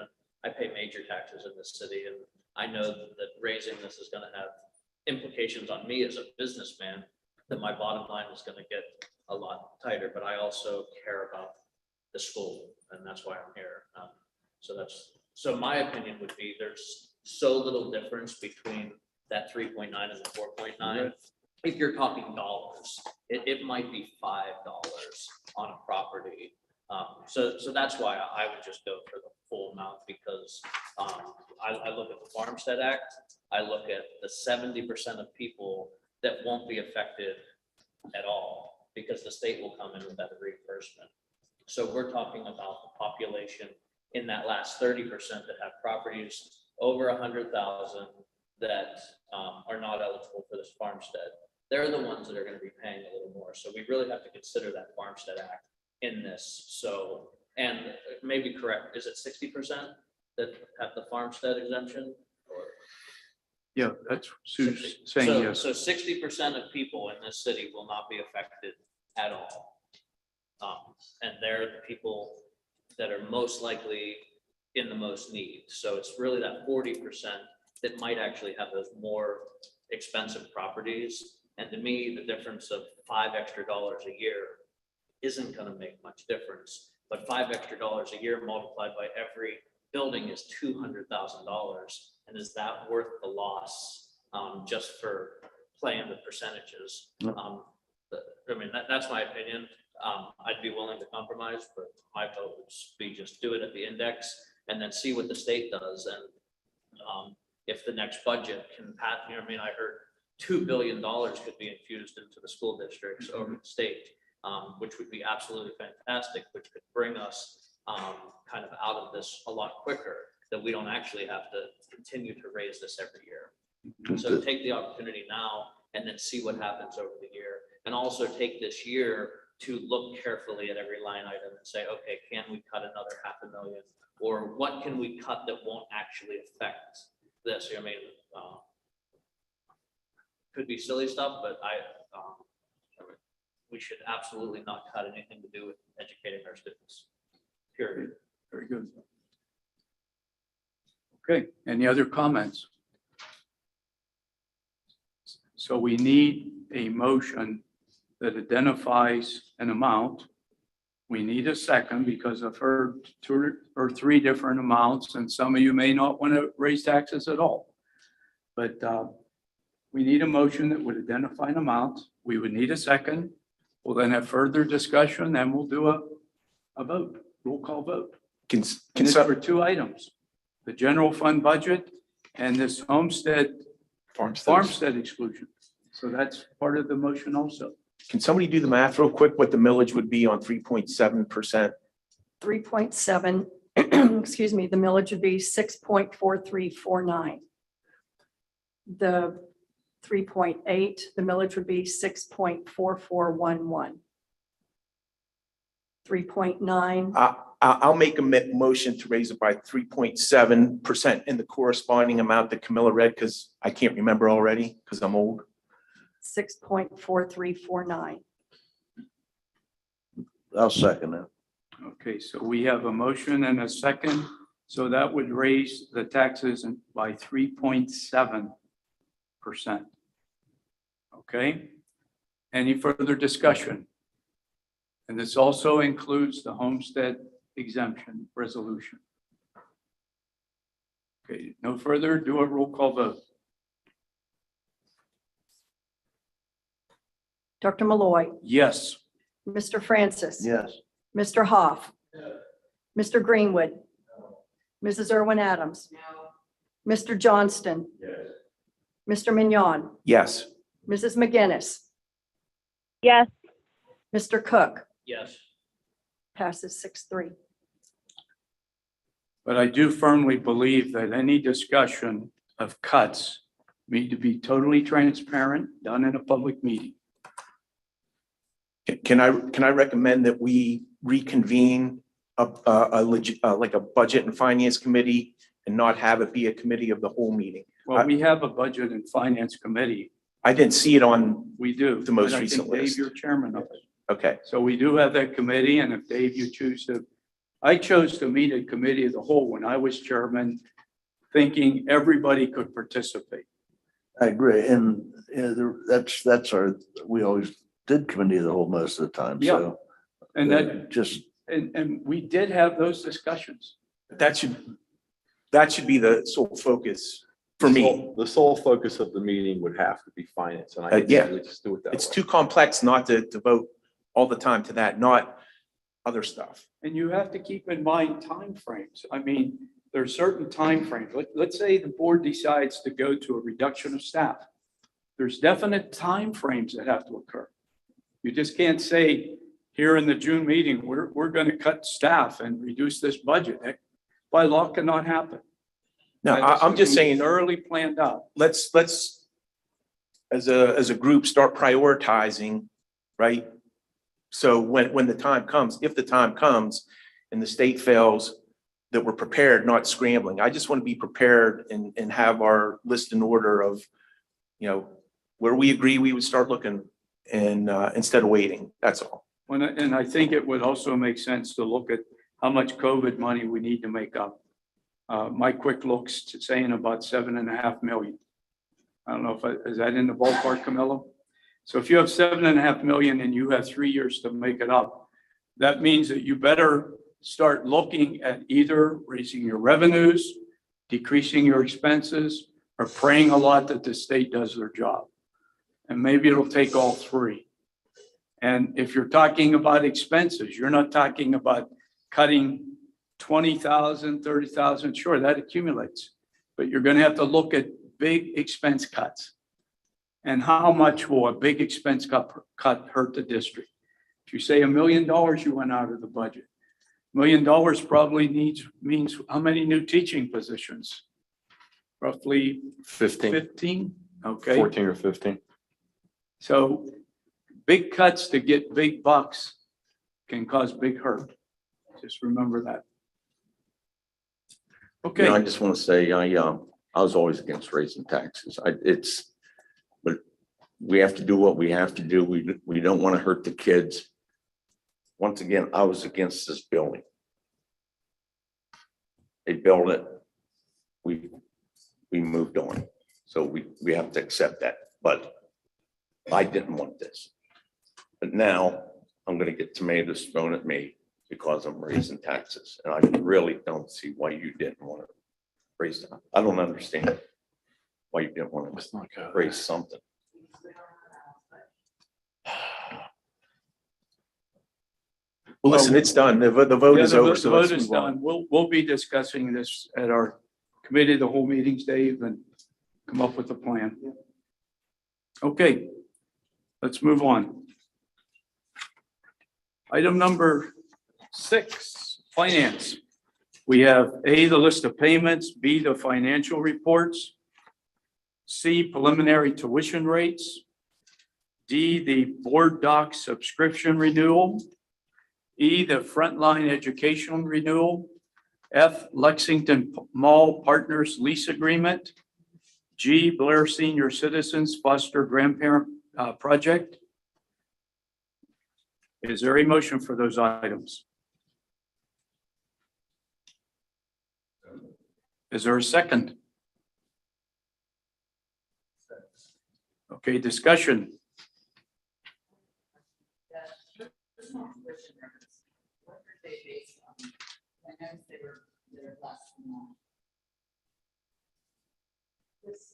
I pay major taxes in this city and I know that raising this is going to have implications on me as a businessman, that my bottom line is going to get a lot tighter, but I also care about the school and that's why I'm here. So my opinion would be there's so little difference between that 3.9 and the 4.9. If you're talking dollars, it might be $5 on a property. So that's why I would just go for the full amount because I look at the Farmstead Act, I look at the 70% of people that won't be affected at all because the state will come in with that reimbursement. So we're talking about the population in that last 30% that have properties over 100,000 that are not eligible for this farmstead. They're the ones that are going to be paying a little more. So we really have to consider that Farmstead Act in this. So, and maybe correct, is it 60% that have the farmstead exemption? Or Yeah, that's Sue's saying so, yes. So 60% of people in this city will not be affected at all. And they're the people that are most likely in the most need. So it's really that 40% that might actually have those more expensive properties. And to me, the difference of $5 extra a year isn't going to make much difference. But $5 extra a year multiplied by every building is $200,000. And is that worth the loss just for playing the percentages? I mean, that's my opinion. I'd be willing to compromise, but my vote would be just do it at the index and then see what the state does. And if the next budget can pass, you know, I mean, I heard $2 billion could be infused into the school districts over the state, which would be absolutely fantastic, which could bring us kind of out of this a lot quicker, that we don't actually have to continue to raise this every year. So take the opportunity now and then see what happens over the year. And also take this year to look carefully at every line item and say, okay, can we cut another $500,000? Or what can we cut that won't actually affect this? I mean, could be silly stuff, but we should absolutely not cut anything to do with educating our students, period. Very good. Okay, any other comments? So we need a motion that identifies an amount. We need a second because I've heard 2 or 3 different amounts and some of you may not want to raise taxes at all. But we need a motion that would identify an amount. We would need a second. We'll then have further discussion and we'll do a vote, roll call vote. And it's for 2 items, the general fund budget and this farmstead exclusion. So that's part of the motion also. Can somebody do the math real quick, what the millage would be on 3.7%? 3.7, excuse me, the millage would be 6.4349. The 3.8, the millage would be 6.4411. 3.9, I'll make a motion to raise it by 3.7% in the corresponding amount that Camilla read, because I can't remember already, because I'm old. 6.4349. I'll second that. Okay, so we have a motion and a second. So that would raise the taxes by 3.7%. Okay, any further discussion? And this also includes the homestead exemption resolution. Okay, no further, do a roll call vote. Dr. Malloy, Yes. Mr. Francis. Yes. Mr. Hoff. Mr. Greenwood. Mrs. Irwin Adams. Mr. Johnston. Mr. Mignon. Yes. Mrs. McGinnis. Yes. Mr. Cook. Yes. Passes 6-3. But I do firmly believe that any discussion of cuts need to be totally transparent, done in a public meeting. Can I recommend that we reconvene like a budget and finance committee and not have it be a committee of the whole meeting? Well, we have a budget and finance committee. I didn't see it on, We do. The most And I think, recent Dave, list. you're chairman of it. okay, So we do have that committee, and if Dave, you choose to, I chose to meet a committee of the whole when I was chairman, thinking everybody could participate. I agree. And that's our, we always did committee of the whole most of the time. So And that, just, and we did have those discussions. that should be the sole focus for me. The sole focus of the meeting would have to be finance, and I Yeah. would just do it that way. It's too complex not to vote all the time to that, not other stuff. And you have to keep in mind timeframes. I mean, there are certain timeframes. Let's say the board decides to go to a reduction of staff. There's definite timeframes that have to occur. You just can't say here in the June meeting, we're going to cut staff and reduce this budget. That by law cannot happen. No, I'm just saying, Thoroughly planned out. let's as a group start prioritizing, right? So when the time comes, if the time comes and the state fails, that we're prepared, not scrambling. I just want to be prepared and have our list in order of, where we agree we would start looking and instead of waiting. That's all. And I think it would also make sense to look at how much COVID money we need to make up. My quick looks to saying about 7.5 million. I don't know is that in the ballpark, Camilo? So if you have 7.5 million and you have 3 years to make it up, that means that you better start looking at either raising your revenues, decreasing your expenses, or praying a lot that the state does their job. And maybe it'll take all three. And if you're talking about expenses, you're not talking about cutting 20,000, 30,000, sure, that accumulates. But you're going to have to look at big expense cuts. And how much will a big expense cut hurt the district? If you say $1 million you went out of the budget, $1 million probably means how many new teaching positions? Roughly 15, 15? Okay. 14 or 15. So big cuts to get big bucks can cause big hurt. Just remember that. You know, I Okay, just want to say, I was always against raising taxes. But we have to do what we have to do. We don't want to hurt the kids. Once again, I was against this building. They built it. We moved on. So we have to accept that. But I didn't want this. But now I'm going to get tomatoes thrown at me because I'm raising taxes. And I really don't see why you didn't want to raise them. I don't understand why you didn't want to raise something. Well, listen, it's done. The vote yeah, is the over. vote So the let's vote is move on. done. We'll be discussing this at our committee, of the whole meetings, Dave, and come up with a plan. Okay, let's move on. Item number 6, finance. We have A, the list of payments, B, the financial reports, C, preliminary tuition rates, D, the board doc subscription renewal, E, the frontline educational renewal, F, Lexington Mall Partners lease agreement, G, Blair Senior Citizens Foster Grandparent Project. Is there a motion for those items? Is there a second? Okay, discussion.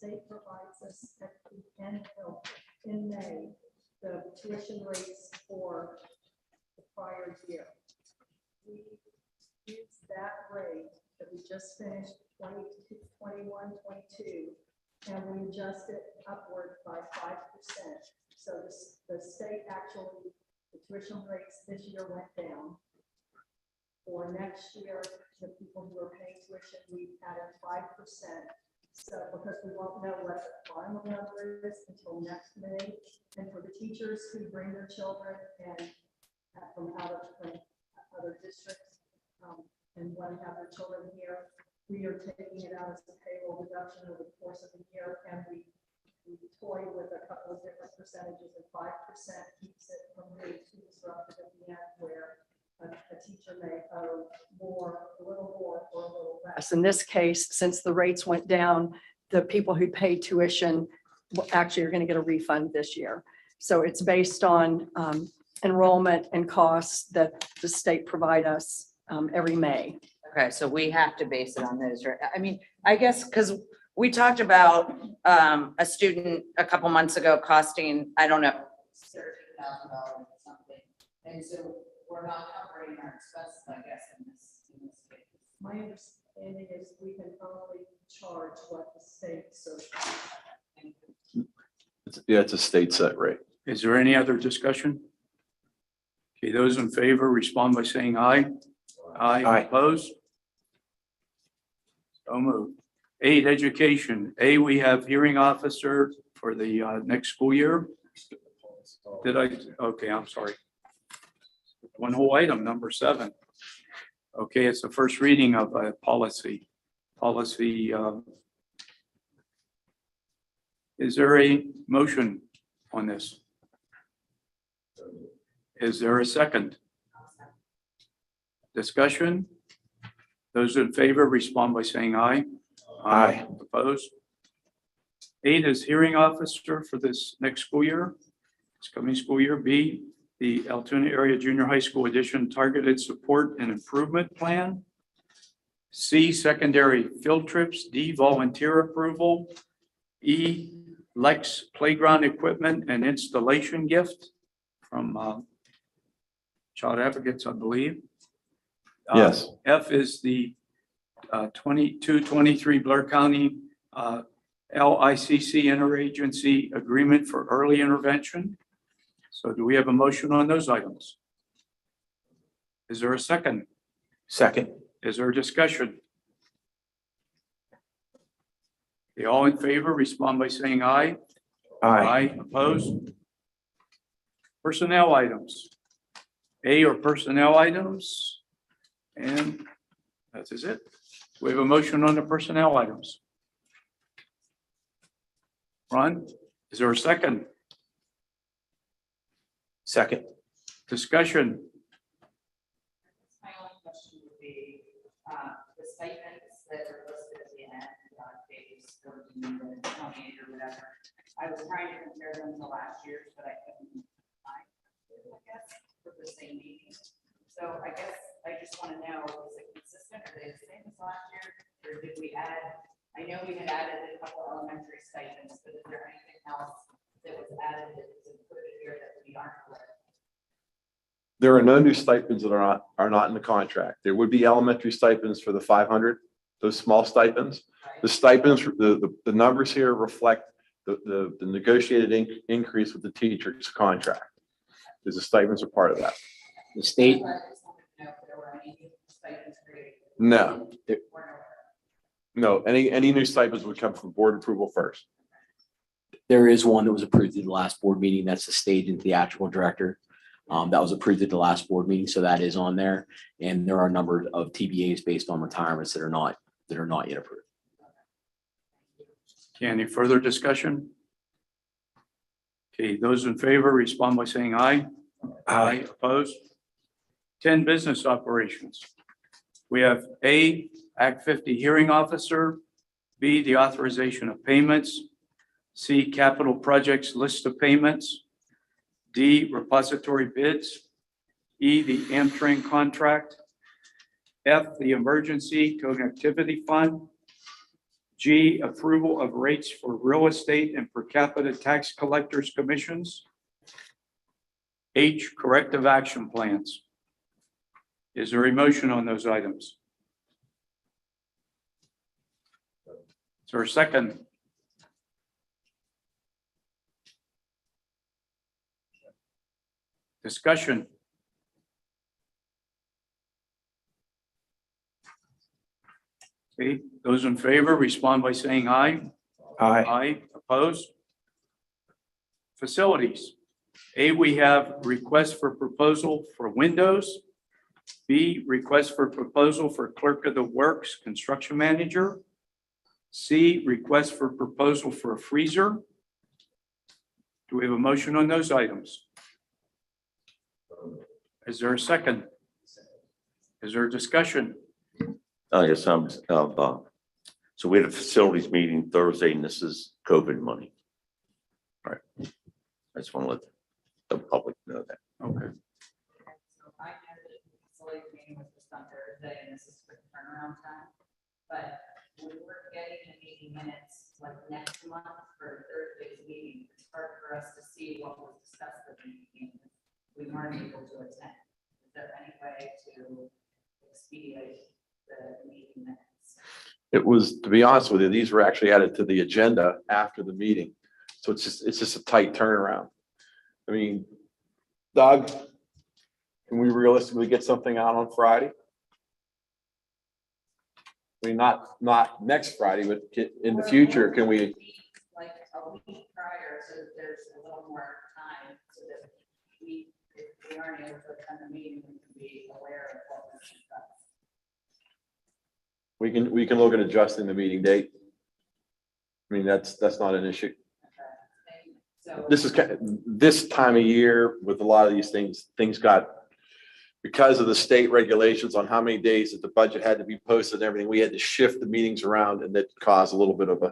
state provides us at the end of, in May, the tuition rates for the prior year. We use that rate that we just finished 21, 22, and we adjust it upward by 5%. So the state actually, the tuition rates this year went down. For next year, the people who are paying tuition, we added 5%. So because we won't know what the final number is until next May, and for the teachers who bring their children and from other districts and want to have their children here, we are taking it out as a payroll deduction over the course of the year, and we toy with a couple of different percentages, and 5% keeps it from being too disruptive at the end, where a teacher may owe more, a little more or a little less. In this case, since the rates went down, the people who pay tuition actually are going to get a refund this year. So it's based on enrollment and costs that the state provide us every May. Okay, so we have to base it on those, right? I mean, I guess, because we talked about a student a couple months ago costing, I don't know, $13,000 or something. And so we're not covering our expenses, I guess, in this case. My understanding is we can only charge what the state so. Yeah, it's a state set rate. Is there any other discussion? Okay, those in favor respond by saying aye. Aye. Opposed? So moved. 8, education. A, we have hearing officer for the next school year. Did I? Okay, I'm sorry. One whole item, number 7. Okay, it's the first reading of a policy. Is there a motion on this? Is there a second? Discussion? Those in favor respond by saying aye. Aye. Opposed? 8 is hearing officer for this next school year. This coming school year. B, the Altoona Area Junior High School Addition Targeted Support and Improvement Plan. C, secondary field trips. D, volunteer approval. E, Lex playground equipment and installation gift from Child Advocates, I believe. Yes. F is the 22-23 Blair County LICC interagency agreement for early intervention. So do we have a motion on those items? Is there a second? Second. Is there a discussion? Okay, all in favor, respond by saying aye. Aye. Opposed? Personnel items. A are personnel items. And that is it. We have a motion on the personnel items. Ron, is there a second? Second. Discussion? My only question would be, the stipends that are listed at the end, page 14, and 28 or whatever. I was trying to compare them to last year's, but I couldn't find it, I guess, for the same meeting. So I guess I just want to know, is it consistent? Are they the same as last year? Or did we add, I know we had added a couple elementary stipends, but is there anything else that was added that is included here that we aren't aware of? There are no new stipends that are not in the contract. There would be elementary stipends for the 500, those small stipends. The stipends, the numbers here reflect the negotiated increase with the teacher's contract. Because the stipends are part of that. The state, I just wanted to know if there were any stipends created. No, We're not aware. no, any new stipends would come from board approval first. There is one that was approved at the last board meeting. That's the stage and theatrical director. That was approved at the last board meeting, so that is on there. And there are a number of TBAs based on retirements that are not yet approved. Okay, any further discussion? Okay, those in favor respond by saying aye. Aye. Opposed? 10, business operations. We have A, Act 50 hearing officer. B, the authorization of payments. C, capital projects list of payments. D, repository bids. E, the Amtrak contract. F, the emergency connectivity fund. G, approval of rates for real estate and per capita tax collectors commissions. H, corrective action plans. Is there a motion on those items? Is there a second? Discussion. Okay, those in favor respond by saying aye. Aye. Aye, opposed? Facilities. A, we have request for proposal for windows. B, request for proposal for clerk of the works, construction manager. C, request for proposal for a freezer. Do we have a motion on those items? Is there a second? Is there a discussion? Yes, so we had a facilities meeting Thursday and this is COVID money. All right. I just want to let the public know that. Okay. So I know that the facility meeting was just on Thursday and this is quick turnaround time. But when we're getting the meeting minutes like next month for Thursday's meeting, it's hard for us to see what was discussed at the meeting. We weren't able to attend. Is there any way to expedite the meeting minutes? It was, to be honest with you, these were actually added to the agenda after the meeting. So it's just a tight turnaround. I mean, Doug, can we realistically get something out on Friday? I mean, not next Friday, but in the future, can we? Like a week prior, so that there's a little more time, so that if we aren't able to attend the meeting, we can be aware of what was discussed. We can look at adjusting the meeting date. I mean, that's not an issue. So This is this time of year with a lot of these things got, because of the state regulations on how many days that the budget had to be posted and everything, we had to shift the meetings around and that caused a little bit of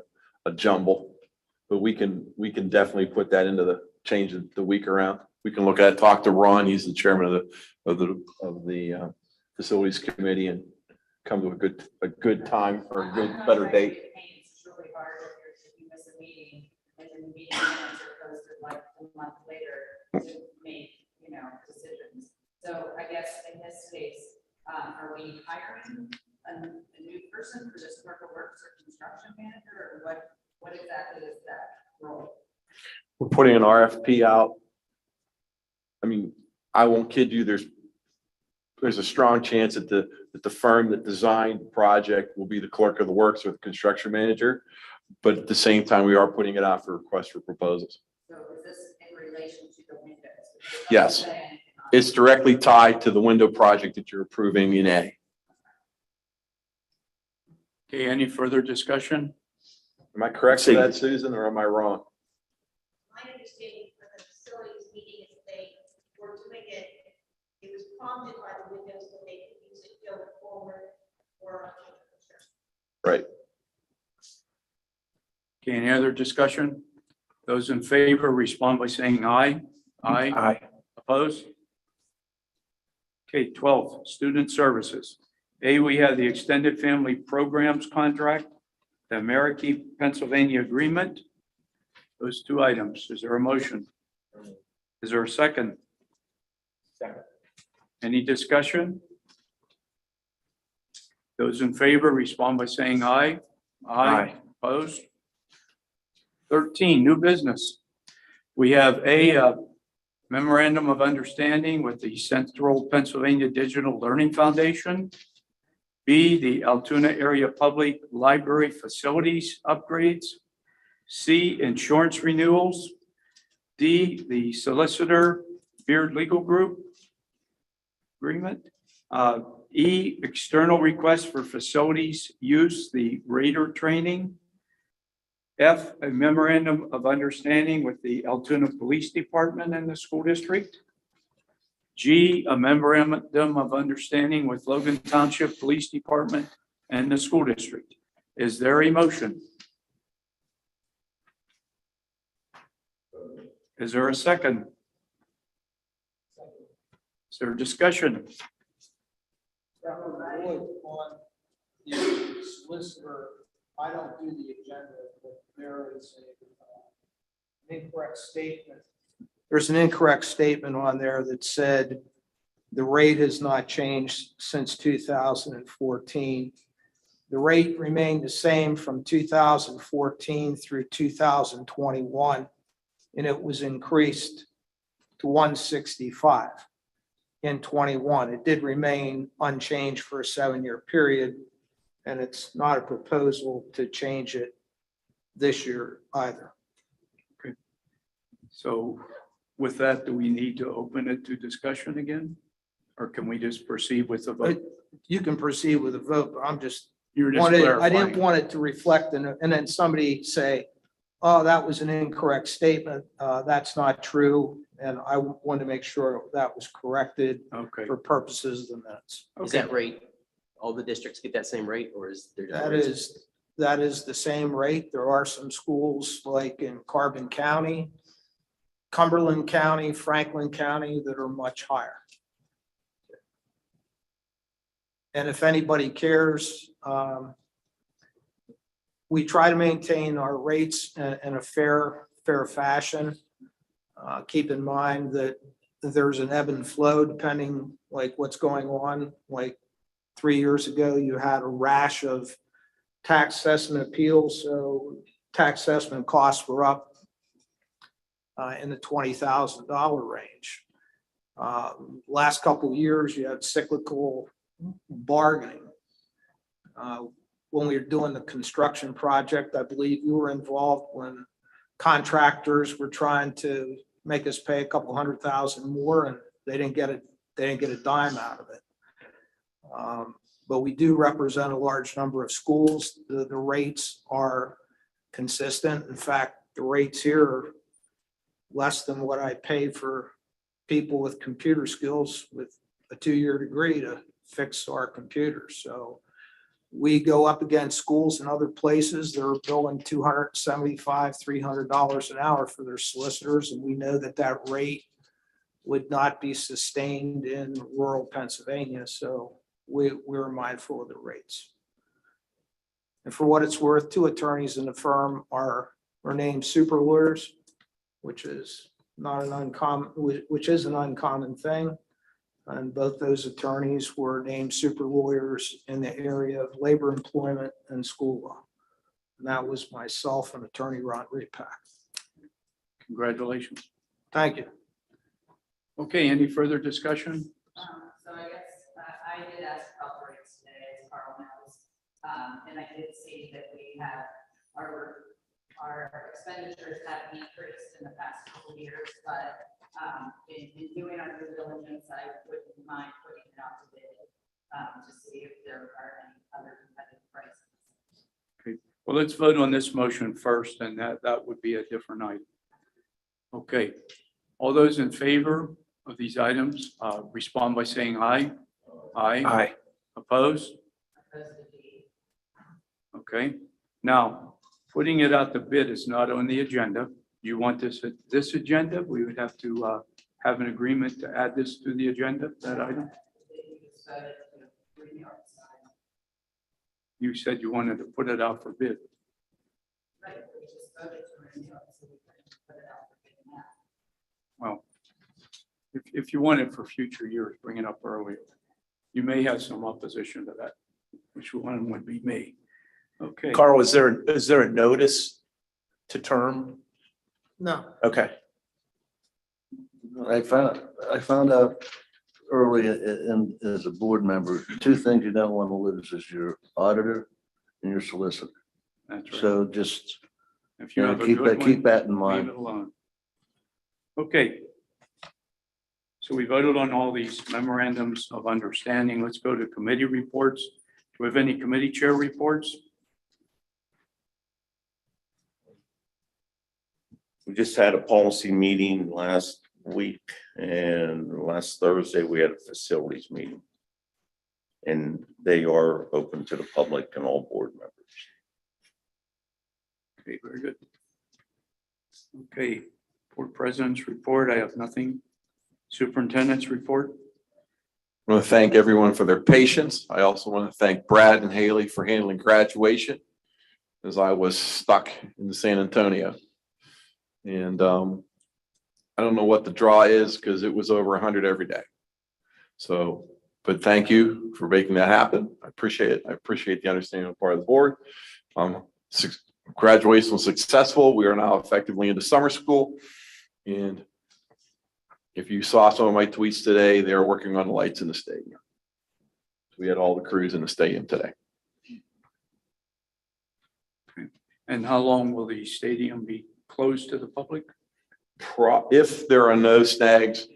a jumble. But we can definitely put that into the change of the week around. We can look at it, talk to Ron, he's the chairman of the facilities committee, and come to a good time or a good, better date. It's really hard if you miss a meeting and then the meeting minutes are posted like a month later to make, decisions. So I guess in this case, are we hiring a new person for this clerk of works or construction manager, or what exactly is that role? We're putting an RFP out. I mean, I won't kid you, there's a strong chance that the firm that designed the project will be the clerk of the works or the construction manager. But at the same time, we are putting it out for requests for proposals. So is this in relation to the windows? Yes, it's directly tied to the window project that you're approving in A. Okay, any further discussion? Am I correct with that, Susan, or am I wrong? My understanding from the facilities meeting is that they were doing it, it was prompted by the windows that they could use it going forward or. Right. Okay, any other discussion? Those in favor respond by saying aye. Aye. Aye. Opposed? Okay, 12, student services. A, we have the extended family programs contract, the American Pennsylvania agreement. Those two items. Is there a motion? Is there a second? Second. Any discussion? Those in favor respond by saying aye. Aye. Opposed? 13, new business. We have a memorandum of understanding with the Central Pennsylvania Digital Learning Foundation. B, the Altoona Area Public Library Facilities upgrades. C, insurance renewals. D, the Solicitor Beard Legal Group agreement. E, external requests for facilities use, the Raider training. F, a memorandum of understanding with the Altoona Police Department and the school district. G, a memorandum of understanding with Logan Township Police Department and the school district. Is there a motion? Is there a second? Is there discussion? On the solicitor I don't do the agenda, but there is an incorrect statement. There's an incorrect statement on there that said the rate has not changed since 2014. The rate remained the same from 2014 through 2021, and it was increased to 165 in 21. It did remain unchanged for a 7-year period, and it's not a proposal to change it this year either. So with that, do we need to open it to discussion again? Or can we just proceed with the vote? You can proceed with a vote, but I'm just You were just I clarifying. didn't want it to reflect and then somebody say, oh, that was an incorrect statement. That's not true. And I wanted to make sure that was corrected Okay. for purposes of the minutes. Is that rate, all the districts get that same rate, or is there? different That rates? is the same rate. There are some schools like in Carbon County, Cumberland County, Franklin County that are much higher. And if anybody cares, we try to maintain our rates in a fair fashion. Keep in mind that there's an ebb and flow depending like what's going on. Like 3 years ago, you had a rash of tax assessment appeals, so tax assessment costs were up in the $20,000 range. Last couple of years, you had cyclical bargaining. When we were doing the construction project, I believe you were involved when contractors were trying to make us pay a couple $100,000 more, and they didn't get a dime out of it. But we do represent a large number of schools. The rates are consistent. In fact, the rates here are less than what I pay for people with computer skills with a 2-year degree to fix our computers. So we go up against schools in other places. They're billing $275, $300 an hour for their solicitors. And we know that that rate would not be sustained in rural Pennsylvania. So we're mindful of the rates. And for what it's worth, 2 attorneys in the firm are named super lawyers, which is not an uncommon, which is an uncommon thing. And both those attorneys were named super lawyers in the area of labor employment and school law. And that was myself and attorney Ron Repack. Congratulations. Thank you. Okay, any further discussion? So I guess I did ask about the rates today, as Carl knows. And I did see that we have our expenditures have increased in the past couple of years, but in doing our due diligence, I wouldn't mind putting it out to bid to see if there are any other competitive prices. Okay, well, let's vote on this motion first, and that would be a different item. Okay, all those in favor of these items, respond by saying aye. Aye. Aye. Opposed? Okay, now, putting it out to bid is not on the agenda. You want this agenda? We would have to have an agreement to add this to the agenda, that item? You said you wanted to put it out for bid. Well, if you want it for future years, bring it up earlier. You may have some opposition to that, which one would be me. Okay. Carl, is there a notice to term? No. Okay. I found out early in, as a board member, 2 things you don't want to lose is your auditor and your solicitor. That's right. So just, If you have a keep good one, keep that in leave mind. it alone. Okay. So we voted on all these memorandums of understanding. Let's go to committee reports. Do we have any committee chair reports? We just had a policy meeting last week, and last Thursday we had a facilities meeting. And they are open to the public and all board members. Okay, very good. Okay, board president's report. I have nothing. Superintendent's report. I want to thank everyone for their patience. I also want to thank Brad and Haley for handling graduation. as I was stuck in San Antonio. And I don't know what the draw is because it was over 100 every day. So, but thank you for making that happen. I appreciate it. I appreciate the understanding on the part of the board. Graduation was successful. We are now effectively into summer school. And if you saw some of my tweets today, they are working on the lights in the stadium. We had all the crews in the stadium today. And how long will the stadium be closed to the public? If there are no snags,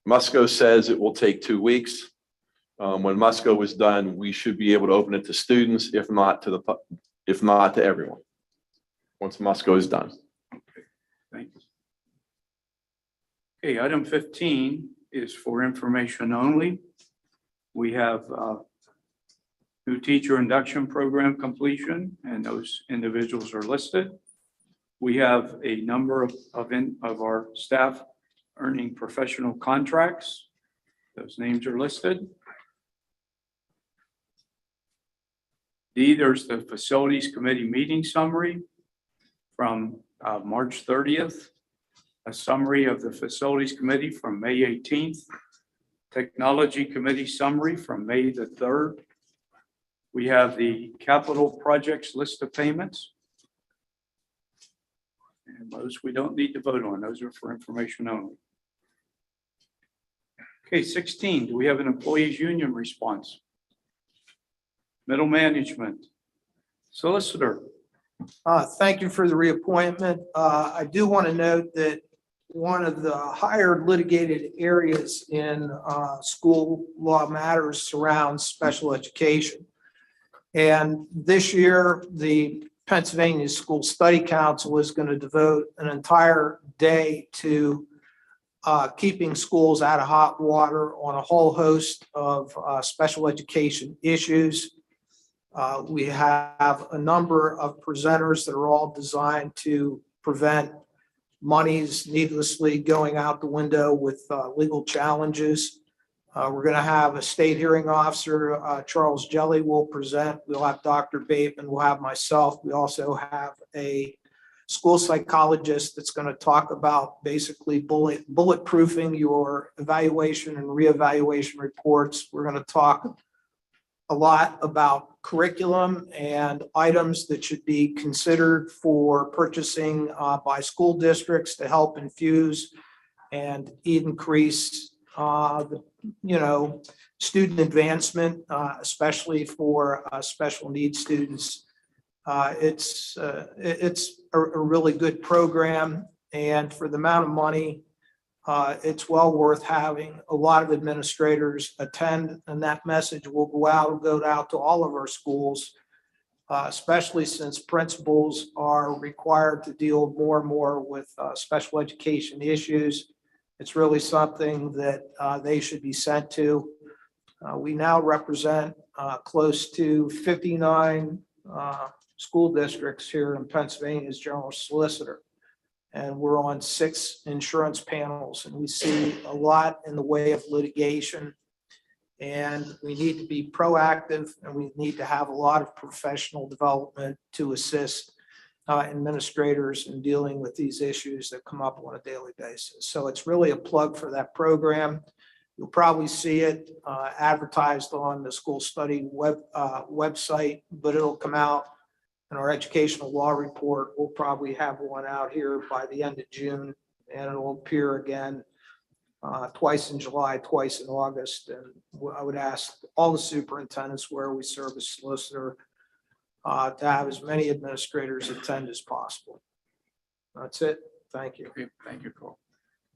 Musco says it will take 2 weeks. When Musco is done, we should be able to open it to students, if not to everyone. Once Musco is done. Okay, thank you. Okay, item 15 is for information only. We have new teacher induction program completion, and those individuals are listed. We have a number of our staff earning professional contracts. Those names are listed. D, there's the Facilities Committee meeting summary from March 30th, a summary of the Facilities Committee from May 18th, Technology Committee summary from May the 3rd. We have the capital projects list of payments. And those we don't need to vote on. Those are for information only. Okay, 16, do we have an employees union response? Middle management, solicitor. Thank you for the reappointment. I do want to note that one of the higher litigated areas in school law matters surrounds special education. And this year, the Pennsylvania School Study Council is going to devote an entire day to keeping schools out of hot water on a whole host of special education issues. We have a number of presenters that are all designed to prevent monies needlessly going out the window with legal challenges. We're going to have a state hearing officer, Charles Jelly will present. We'll have Dr. Bateman, we'll have myself. We also have a school psychologist that's going to talk about basically bulletproofing your evaluation and reevaluation reports. We're going to talk a lot about curriculum and items that should be considered for purchasing by school districts to help infuse and increase student advancement, especially for special needs students. It's a really good program, and for the amount of money, it's well worth having a lot of administrators attend, and that message will go out to all of our schools, especially since principals are required to deal more and more with special education issues. It's really something that they should be sent to. We now represent close to 59 school districts here in Pennsylvania as general solicitor. And we're on 6 insurance panels, and we see a lot in the way of litigation. And we need to be proactive, and we need to have a lot of professional development to assist administrators in dealing with these issues that come up on a daily basis. So it's really a plug for that program. You'll probably see it advertised on the school study website, but it'll come out in our educational law report. We'll probably have one out here by the end of June, and it'll appear again twice in July, twice in August. And I would ask all the superintendents where we serve as solicitor to have as many administrators attend as possible. That's it. Thank you. Okay, thank you, Carl.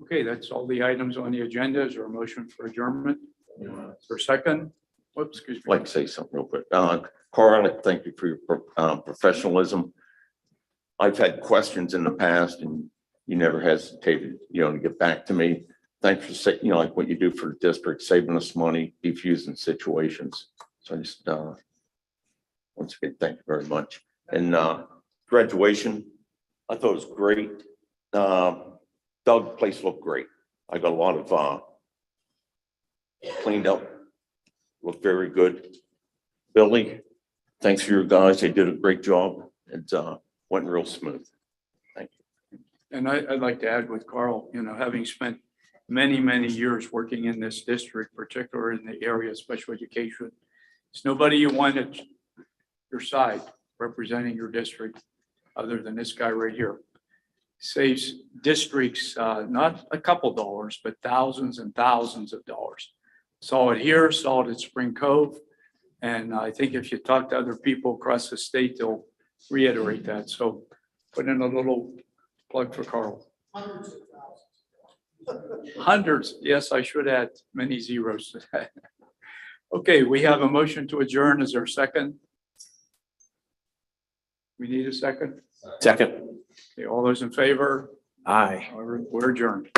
Okay, that's all the items on the agenda. Is there a motion for adjournment? For a second? Whoops, excuse me. I'd like to say something real quick. Carl, thank you for your professionalism. I've had questions in the past and you never hesitated, to get back to me. Thanks for saying, like what you do for the district, saving us money, defusing situations. So I just, once again, thank you very much. And graduation, I thought it was great. Doug, the place looked great. I got a lot of cleaned up, looked very good. Billy, thanks for your guys. They did a great job. It went real smooth. And I'd like to add with Carl, having spent many, many years working in this district, particularly in the area of special education, there's nobody you want at your side representing your district other than this guy right here. Saves districts, not a couple dollars, but thousands and thousands of dollars. Saw it here, saw it at Spring Cove. And I think if you talk to other people across the state, they'll reiterate that. So put in a little plug for Carl. Hundreds. Yes, I should add many zeros to that. Okay, we have a motion to adjourn. Is there a second? We need a second? Second. Okay, all those in favor? Aye. We're adjourned.